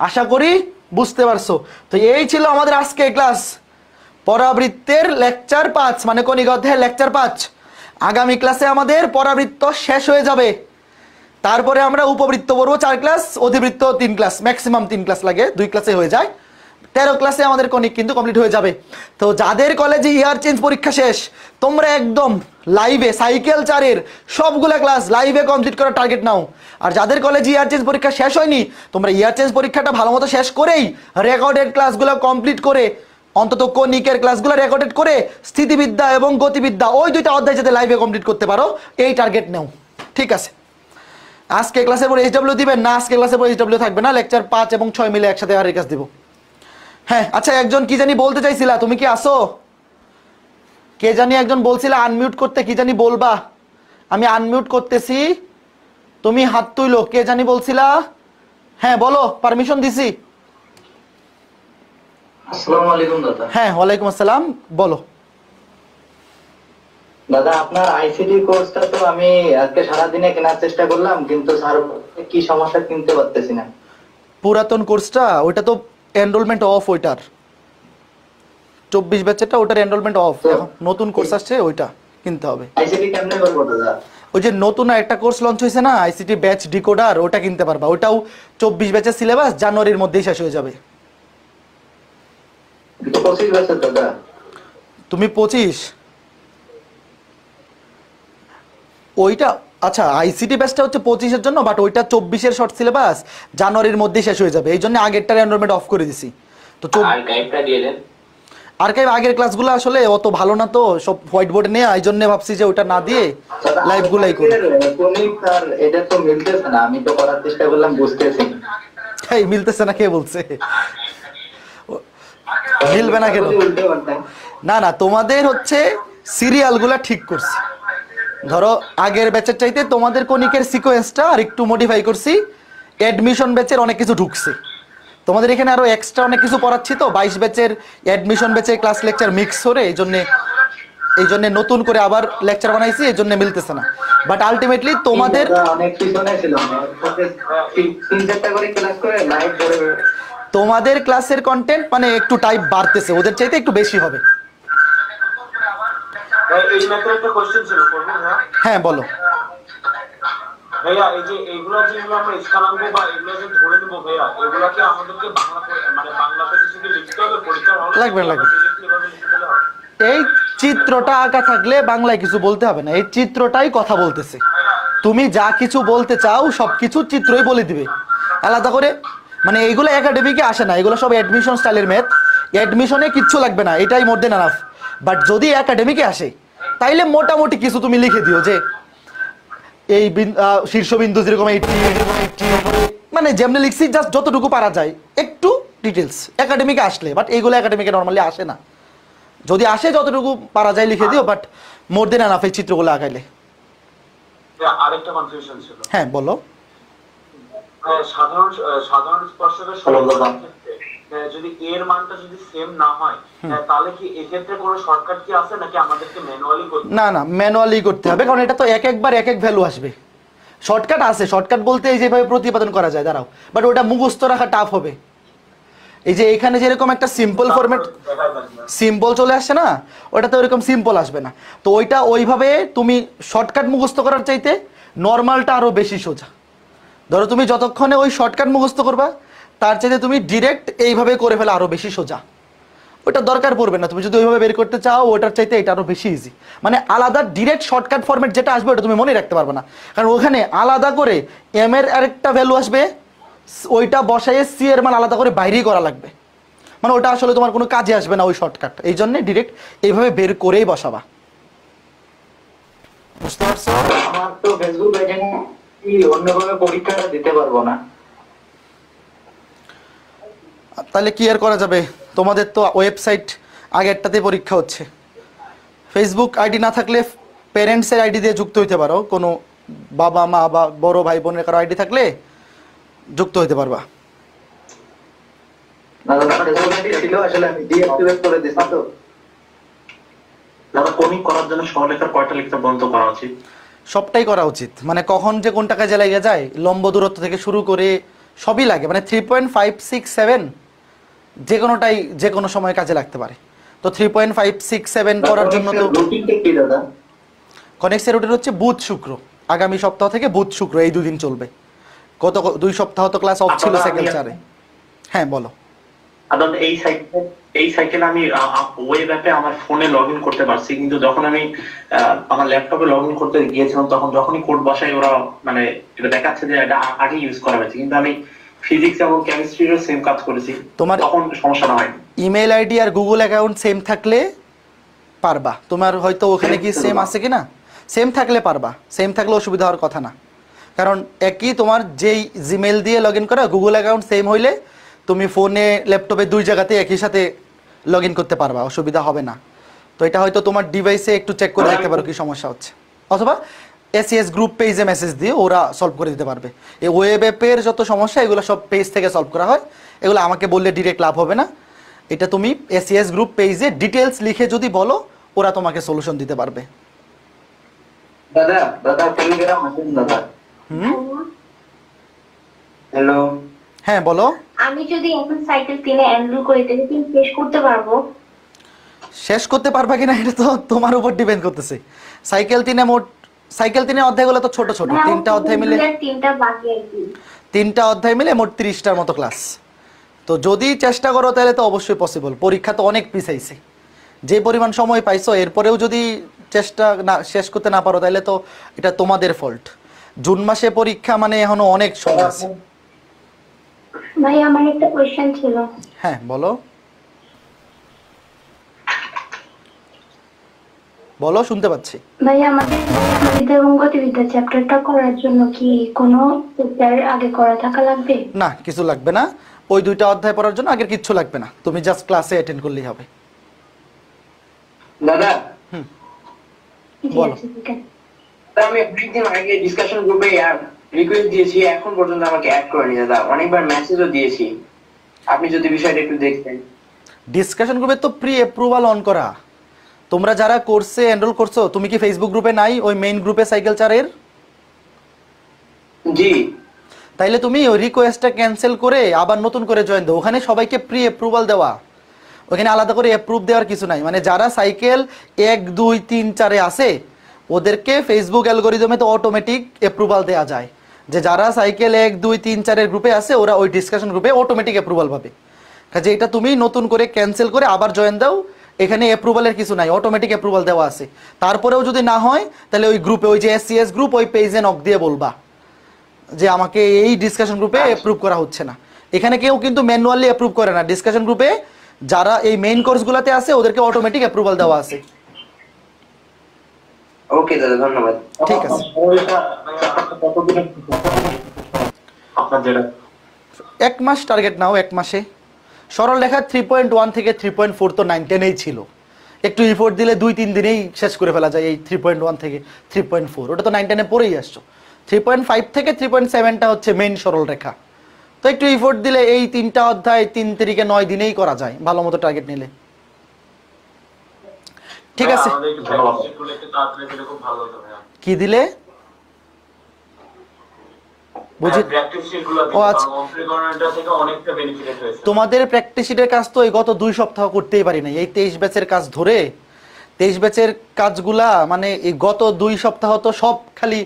আশা করি বুঝতে পারছো। তো এই ছিল আমাদের আজকে ক্লাস, পরাবৃত্তের লেকচার 5, মানে কণিকা অধ্যায়ের লেকচার 5। আগামী ক্লাসে আমাদের পরাবৃত্ত শেষ হয়ে যাবে, তারপরে আমরা উপবৃত্ত পড়বো 4 ক্লাস, অধিবৃত্ত 3 ক্লাস, ম্যাক্সিমাম 3 ক্লাস লাগে, 2 ক্লাসে হয়ে যায়। 13 ক্লাসে আমাদের কণিক কিন্তু কমপ্লিট হয়ে যাবে। তো যাদের কলেজে ইয়ার চেঞ্জ পরীক্ষা শেষ, তোমরা একদম লাইভে সাইকেল 4-এর সবগুলা ক্লাস লাইভে কমপ্লিট করার টার্গেট নাও। আর যাদের কলেজে ইয়ার চেঞ্জ পরীক্ষা শেষ হয়নি, তোমরা ইয়ার চেঞ্জ পরীক্ষাটা ভালো মতো শেষ করেই রেকর্ডেড ক্লাসগুলো কমপ্লিট করে, অন্তত কণিকের ক্লাসগুলো রেকর্ডেড করে স্থিতিবিদ্যা এবং গতিবিদ্যা ওই 2টা অধ্যায় যাতে লাইভে কমপ্লিট করতে পারো, এই টার্গেট নাও। ঠিক আছে? আজকে ক্লাসের পর এইচডব্লিউ দিবেন না? আজকে ক্লাসের পর এইচডব্লিউ থাকবে না, লেকচার 5 এবং 6 মিলে একসাথে আর ক্লাস দিব। হ্যাঁ, আচ্ছা, একজন কি জানি বলতে চাইছিলা, তুমি কি আসো? কে জানি একজন বলছিলা আনমিউট করতে, কি জানি বলবা? আমি আনমিউট করতেছি, তুমি হাত তুইলো। কে জানি বলছিলা? হ্যাঁ বলো, পারমিশন দিছি। আসসালামু আলাইকুম দাদা। হ্যাঁ, ওয়ালাইকুম আসসালাম, বলো। দাদা, আপনার আইসিটি কোর্সটা তো আমি আজকে সারা দিনে কেনার চেষ্টা করলাম, কিন্তু স্যার কি সমস্যা কিনতে পারতেছি না। পুরাতন কোর্সটা, ওইটা তো এনরোলমেন্ট অফ, ওইটার 24 ব্যাচেরটা, ওইটার এনরোলমেন্ট অফ। এখন নতুন কোর্স আসছে, ওইটা কিনতে হবে। আইসিটি কেমনে করবো দাদা? ওই যে নতুন একটা কোর্স লঞ্চ হয়েছে না, আইসিটি ব্যাচ ডিকোডার, ওটা কিনতে পারবা। ওটাও 24 ব্যাচের সিলেবাস, জানুয়ারির মধ্যেই শেষ হয়ে যাবে। 25 বছর দাদা। তুমি 25? ওইটা আচ্ছা, আইসিটি ব্যাচটা হচ্ছে 25-এর জন্য, বাট ওইটা 24-এর শর্ট সিলেবাস, জানুয়ারির মধ্যেই শেষ হয়ে যাবে। এই জন্য আগেরটার এনরোলমেন্ট অফ করে দিছি। তো আর্কাইভটা দিয়ে দেন। আর্কাইভ আগের ক্লাসগুলো আসলে অত ভালো না, তো সব হোয়াইট বোর্ডে নেই, এই জন্য ভাবছি যে ওটা না দিয়ে লাইভগুলাই করি। স্যার এটা তো মিলতেছে না, আমি তো করার চেষ্টা করলাম, বুঝতেছি না। এই মিলতেছে না কে বলছে? মিলবে না কেন? না না, তোমাদের হচ্ছে সিরিয়ালগুলা ঠিক করছি। ধরো আগের ব্যাচের চাইতে তোমাদের কণিকের সিকোয়েন্সটা আর একটু মডিফাই করছি, অ্যাডমিশন ব্যাচের অনেক কিছু ঢুকছে। তোমাদের এখানে আরো এক্সট্রা অনেক কিছু পড়াচ্ছি, তো 22 ব্যাচের অ্যাডমিশন ব্যাচের ক্লাস লেকচার মিক্স করে এই জন্য নতুন করে আবার লেকচার বানাইছি, এই জন্য মিলতেছে না। বাট আলটিমেটলি তোমাদের অনেক পিছনে ছিল, 3-4টা করে ক্লাস করে লাইভ করে তোমাদের ক্লাসের কন্টেন্ট মানে একটু টাইপ বাড়তেছে, ওদের চাইতে একটু বেশি হবে। এই ম্যাথের একটা কোশ্চেন ছিল, করবেন? হ্যাঁ বলো। ভাইয়া, এই যে এইগুলা যেগুলো আমরা স্থানাঙ্ক বা এগুলো যে ধরে নেব ভাইয়া, এগুলাকে আমাদেরকে মানে বাংলা পদ্ধতিতে লিখতে হবে, পরীক্ষার হলে লাগবে। এই চিত্রটা আঁকা থাকলে বাংলায় কিছু বলতে হবে না, এই চিত্রটাই কথা বলতেছে। তুমি যা কিছু বলতে চাও সবকিছু চিত্রই বলে দিবে আলাদা করে। মানে এইগুলো একাডেমিকে আসে না, এগুলো সব অ্যাডমিশন স্টাইলের ম্যাথ, অ্যাডমিশনে কিচ্ছু লাগবে না, এটাই মোর দেন এনাফ। বাট যদি একাডেমিকে আসে তাইলে মোটামুটি কিছু তুমি লিখে দিও, যে এই শীর্ষবিন্দু যেরকম 80, মানে যেমনি লিখছি জাস্ট যতটুকু পারা যায় একটু ডিটেলস একাডেমিকে আসলে। বাট এইগুলো একাডেমিকে নর্মালি আসে না, যদি আসে যতটুকু পারা যায় লিখে দিও, বাট মোর দেন এনাফ এই চিত্রগুলো আঁকাইলে। আরেকটা কনফিউশন ছিল। হ্যাঁ বলো। সাধারণ সাধারণ স্পর্শকের ক্ষেত্রে যদি এর মানটা যদি সেম না হয়, তাহলে কি এক্ষেত্রে কোনো শর্টকাট কি আছে নাকি আমাদেরকে ম্যানুয়ালি করতে? না না, ম্যানুয়ালি করতে হবে, কারণ এটা তো এক একবার এক এক ভ্যালু আসবে। শর্টকাট আছে, শর্টকাট বলতে এই যেভাবে প্রতিপাদন করা যায়, দাঁড়াও, বাট ওটা মুখস্থ রাখা টাফ হবে। এই যে এখানে যেরকম একটা সিম্পল ফরম্যাট সিম্পল চলে আসছে না, ওটা তো ওইরকম সিম্পল আসবে না। তো ওইটা ওইভাবে তুমি শর্টকাট মুখস্থ করার চাইতে নর্মালটা আরো বেশি সোজা। ধরো তুমি যতক্ষণে ওই শর্টকাট মুখস্থ করবা, তার চাইতে তুমি ডিরেক্ট এইভাবে করে ফেলে আরো বেশি সোজা। ওটা দরকার পড়বে না, তুমি যদি ওইভাবে বের করতে চাও ওটার চাইতে এটা আরো বেশি ইজি। মানে আলাদা ডিরেক্ট শর্টকাট ফরম্যাট যেটা আসবে ওটা তুমি মনে রাখতে পারবে না, কারণ ওখানে আলাদা করে এম এর আরেকটা ভ্যালু আসবে, ওইটা বসাইয়ে সি এর মান আলাদা করে বাইরেই করা লাগবে। মানে ওটা আসলে তোমার কোনো কাজে আসবে না ওই শর্টকাট, এই জন্য ডিরেক্ট এইভাবে বের করেই বসাবা। বুঝতে পারছো? আমার তো ফেসবুক আইডি অন্যভাবে পরীক্ষাটা দিতে পারবো না। তাহলে কি আর করা যাবে, তোমাদের তো ওয়েবসাইট আগেরটাতে পরীক্ষা হচ্ছে। ফেসবুক আইডি না থাকলে প্যারেন্টসের আইডি দিয়ে যুক্ত হইতে পারো, কোনো বাবা মা বা বড় ভাই বোনের কারো আইডি থাকলে যুক্ত হইতে পারবা। না দাদা, ফেসবুক আইডি ছিল, আসলে আমি ডিঅ্যাক্টিভেট করে দিয়েছি তো। দাদা কোডিং করার জন্য সরলরেখার কয়টা লিখতে বন্ধ করা উচিত? সবটাই করা উচিত, মানে কখন যে কোনটা কাজে লেগে যায়, লম্ব দূরত্ব থেকে শুরু করে সবই লাগে। মানে 3.567 যে কোনোটাই যে কোনো সময় কাজে লাগতে পারে। তো 3.567 করার জন্য তো রুটিনটা কি দাদা? কনেক্সের রুটিন হচ্ছে বুধ শুক্র, আগামী সপ্তাহ থেকে বুধ শুক্র এই দুদিন চলবে। গত 2 সপ্তাহ তো ক্লাস অফ ছিল সাইকেল 4-এ। হ্যাঁ বলো। আদালত এই সাইকেল আমি ওয়েব অ্যাপে আমার ফোনে লগ ইন করতে পারছি, কিন্তু যখন আমি আমার ল্যাপটপে লগ ইন করতে গিয়েছিলাম তখন যখনই কোড বসাই ওরা মানে এটা দেখাচ্ছে যে এটা আগে ইউজ করা হয়েছে, কিন্তু আমি ফিজিক্স এবং কেমিস্ট্রিরও সেম কাজ করেছি, তোমার তখন সমস্যা না হয়। ইমেল আইডি আর গুগল অ্যাকাউন্ট সেম থাকলে পারবা। তোমার হয়তো ওখানে কি সেম আছে কিনা, সেম থাকলে পারবা, সেম থাকলে অসুবিধা হওয়ার কথা না। কারণ একই তোমার যেই জিমেল দিয়ে লগ ইন করা, গুগল অ্যাকাউন্ট সেম হইলে তুমি ফোনে ল্যাপটপে 2 জায়গাতে একই সাথে লগ ইন করতে পারবা, অসুবিধা হবে না। তো এটা হয়তো তোমার ডিভাইসে একটু চেক করে দেখতে পারো কি সমস্যা হচ্ছে, অথবা এসিএস গ্রুপ পেজে মেসেজ দিয়ে ওরা সলভ করে দিতে পারবে। এই ওয়েব অ্যাপের যত সমস্যা এগুলো সব পেজ থেকে সলভ করা হয়, এগুলো আমাকে বললে ডিরেক্ট লাভ হবে না। এটা তুমি এসিএস গ্রুপ পেজে ডিটেলস লিখে যদি বলো, ওরা তোমাকে সলিউশন দিতে পারবে। দাদা দাদা টেলিগ্রাম আছেন দাদা? হ্যালো, হ্যাঁ বলো। আমি যদি এখন সাইকেল 3-এ এনরোল করি তাহলে কি শেষ করতে পারবো? শেষ করতে পারবা কিনা এটা তো তোমার উপর ডিপেন্ড করতেছে। সাইকেল 3-এ অধ্যায়গুলো তো ছোট ছোট, 3টা অধ্যায় মিলে 3টা বাকি আর কি। 3টা অধ্যায় মিলে মোট 30টার মতো ক্লাস। তো যদি চেষ্টা করো তাহলে তো অবশ্যই পসিবল। পরীক্ষা তো অনেক পিছাইছে, যে পরিমাণ সময় পাইছো এরপরেও যদি চেষ্টা না শেষ করতে না পারো তাহলে তো এটা তোমাদের ফল্ট। জুন মাসে পরীক্ষা, মানে এখনো অনেক সময় আছে। ভাই আমার একটা কোশ্চেন ছিল। হ্যাঁ বলো বলো, শুনতে পাচ্ছি। ভাই আমাদের গণিত এবং গতিবিদ্যা চ্যাপ্টারটা করার জন্য কি কোনো চ্যাপ্টার আগে করা থাকা লাগবে? না, কিছু লাগবে না। ওই 2টা অধ্যায় পড়ার জন্য আগের কিচ্ছু লাগবে না, তুমি জাস্ট ক্লাসে অ্যাটেন্ড করলেই হবে। দাদা জি বলো। আছে, ঠিক আছে। আমি অনেকদিন আগে ডিসকাশন গ্রুপে রিকোয়েস্ট দিয়েছি, এখন পর্যন্ত আমাকে অ্যাড করেনি দাদা, অনেকবার মেসেজও দিয়েছি, আপনি যদি বিষয়টা একটু দেখতেন। ডিসকাশন গ্রুপে তো প্রি অ্যাপ্রুভাল অন করা। তোমরা যারা কোর্সে এনরোল করছো, তুমি কি ফেসবুক গ্রুপে নাই, ওই মেইন গ্রুপে সাইকেল 4-এর? জি। তাইলে তুমি ওই রিকোয়েস্টটা ক্যান্সেল করে আবার নতুন করে জয়েন দাও। ওখানে সবাইকে প্রি অ্যাপ্রুভাল দেওয়া, ওখানে আলাদা করে অ্যাপ্রুভ দেওয়ার কিছু নাই। মানে যারা সাইকেল 1, 2, 3, 4-এ আছে ওদেরকে ফেসবুক অ্যালগোরিদমে তো অটোমেটিক অ্যাপ্রুভাল দেওয়া যায়, যে যারা সাইকেল 1, 2, 3, 4-এর গ্রুপে আছে ওরা ওই ডিসকাশন গ্রুপে অটোমেটিক অ্যাপ্রুভাল পাবে। কাজে এটা তুমি নতুন করে ক্যান্সেল করে আবার জয়েন দাও, এখানে অ্যাপ্রুভালের কিছু নাই, অটোমেটিক অ্যাপ্রুভাল দেওয়া আছে। তারপরেও যদি না হয় তাহলে ওই গ্রুপে, ওই যে এসসিএস গ্রুপ, ওই পেজে নক দিয়ে বলবা যে আমাকে এই ডিসকাশন গ্রুপে অ্যাপ্রুভ করা হচ্ছে না। এখানে কেউ কিন্তু ম্যানুয়ালি অ্যাপ্রুভ করে না, ডিসকাশন গ্রুপে যারা এই মেইন কোর্সগুলোতে আছে ওদেরকে অটোমেটিক অ্যাপ্রুভাল দেওয়া আছে। ওকে দাদা, ধন্যবাদ। ঠিক আছে। আপনার যেটা 1 মাস টার্গেট নাও, 1 মাসে সরল রেখা 3.1 থেকে 3.4 তো 9, 10-এই ছিল। একটু ইফোর্ট দিলে 2-3 দিনেই শেষ করে ফেলা যায় এই 3.1 থেকে 3.4। ওটা তো 9, 10-এ পড়েই আসছো। 3.5 থেকে 3.7টা হচ্ছে মেইন সরল রেখা। তো একটু ইফোর্ট দিলে এই 3টা অধ্যায় 3 থেকে 9 দিনেই করা যায় ভালো মতো টার্গেট নিলে। ঠিক আছে, আমাদের একটু practice sheet গুলো একটু তাড়াতাড়ি দিলে খুব ভালো হতো ভাইয়া। কি দিলে বুঝি? প্র্যাকটিস শিট গুলো ও আচ্ছা, অন্ত্রীকরণটা থেকে অনেকটা বেনিফিট হয়েছে। তোমাদের প্র্যাকটিস শিটের কাজ তো এই গত 2 সপ্তাহ করতেই পারি না। এই 23 ব্যাচের কাজ ধরে 23 ব্যাচের কাজগুলা মানে এই গত 2 সপ্তাহ তো সব খালি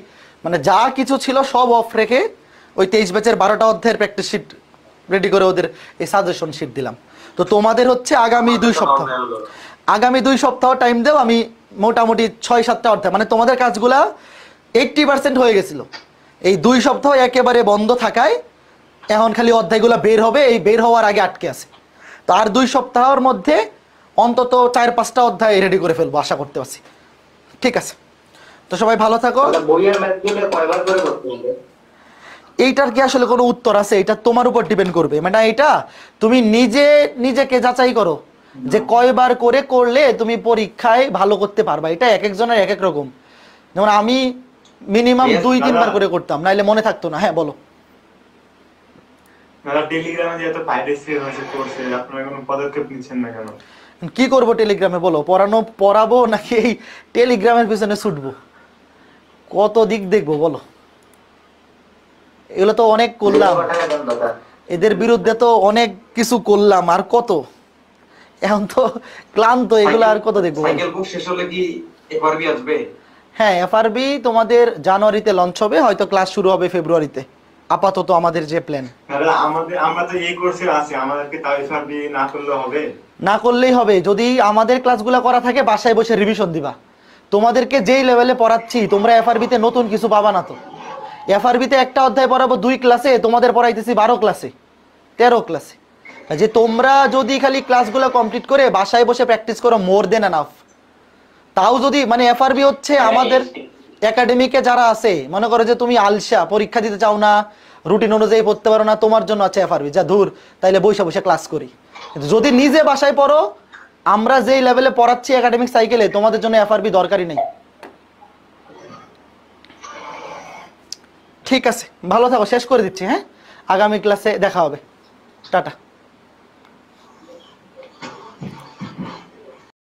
মানে যা কিছু ছিল সব অফ রেখে ওই 23 ব্যাচের 12টা অধ্যায়ের প্র্যাকটিস শিট রেডি করে ওদের এই সাজেশন শিট দিলাম। তো তোমাদের হচ্ছে আগামী 2 সপ্তাহ, আগামী 2 সপ্তাহ টাইম দেও। আমি মোটামুটি 6-7টা অধ্যায় মানে তোমাদের কাজগুলা 80% হয়ে গেছিল। এই 2 সপ্তাহ একেবারে বন্ধ থাকায় এখন খালি অধ্যায়গুলো বের হবে, এই বের হওয়ার আগে আটকে আছে। তো আর 2 সপ্তাহের মধ্যে অন্তত 4-5টা অধ্যায় রেডি করে ফেলবো আশা করতে পারছি। ঠিক আছে, তো সবাই ভালো থাকো। বইয়ের ম্যাথগুলো কয়বার করে করতে হবে? এইটার কি আসলে কোনো উত্তর আছে? এটা তোমার উপর ডিপেন্ড করবে। মানে এটা তুমি নিজেকে যাচাই করো যে কয়বার করে করলে তুমি পরীক্ষায় ভালো করতে পারবা। এটা এক একজনের এক এক রকম। যেমন আমি মিনিমাম 2-3 বার করে করতাম, নাইলে মনে থাকতো না। হ্যাঁ বলো। দাদা টেলিগ্রামে যে এত পাইরেসি হয়েছে কোর্সে, আপনারা কোনো পদক্ষেপ নিচ্ছেন না কেন? কি করব টেলিগ্রামে বলো? পড়াবো নাকি এই টেলিগ্রামের পিছনে ছুটবো? কত দিক দেখবো বলো? এগুলো তো অনেক করলাম, এদের বিরুদ্ধে তো অনেক কিছু করলাম, আর কত? এখন তো ক্লান্ত, এগুলো আর কত দেখবো? সাইকেল বুক শেষ হলে কি এফআরবি আসবে? হ্যাঁ, এফআরবি তোমাদের জানুয়ারিতে লঞ্চ হবে, হয়তো ক্লাস শুরু হবে ফেব্রুয়ারিতে। আপাতত আমাদের যে প্ল্যান। দাদা আমরা তো এই কোর্সে আছি, আমাদেরকে তাও এফআরবি না করলে হবে? না করলেই হবে। যদি আমাদের ক্লাসগুলো করা থাকে বাসায় বসে রিভিশন দিবা। তোমাদেরকে যেই লেভেলে পড়াচ্ছি তোমরা এফআরবিতে নতুন কিছু পাবা না। তো এফআরবিতে একটা অধ্যায় পড়াবো 2 ক্লাসে, তোমাদের পড়াইতেছি 12 ক্লাসে 13 ক্লাসে। যে তোমরা যদি খালি ক্লাসগুলো কমপ্লিট করে বাসায় বসে প্র্যাকটিস করো, মোর দেন এনাফ। তাও যদি মানে এফআরবি হচ্ছে আমাদের একাডেমিকে যারা আছে, মনে করো যে তুমি আলসা, পরীক্ষা দিতে চাও না, রুটিন অনুযায়ী পড়তে পারো না, তোমার জন্য আছে এফআরবি। যা দূর, তাইলে বসে বসে ক্লাস করি। কিন্তু যদি নিজে বাসায় পড়ো, আমরা যেই লেভেলে পড়াচ্ছি একাডেমিক সাইকেলে, তোমাদের জন্য এফআরবি দরকারই নেই। ঠিক আছে, ভালো থাকো, শেষ করে দিচ্ছি। হ্যাঁ, আগামী ক্লাসে দেখা হবে। টাটা।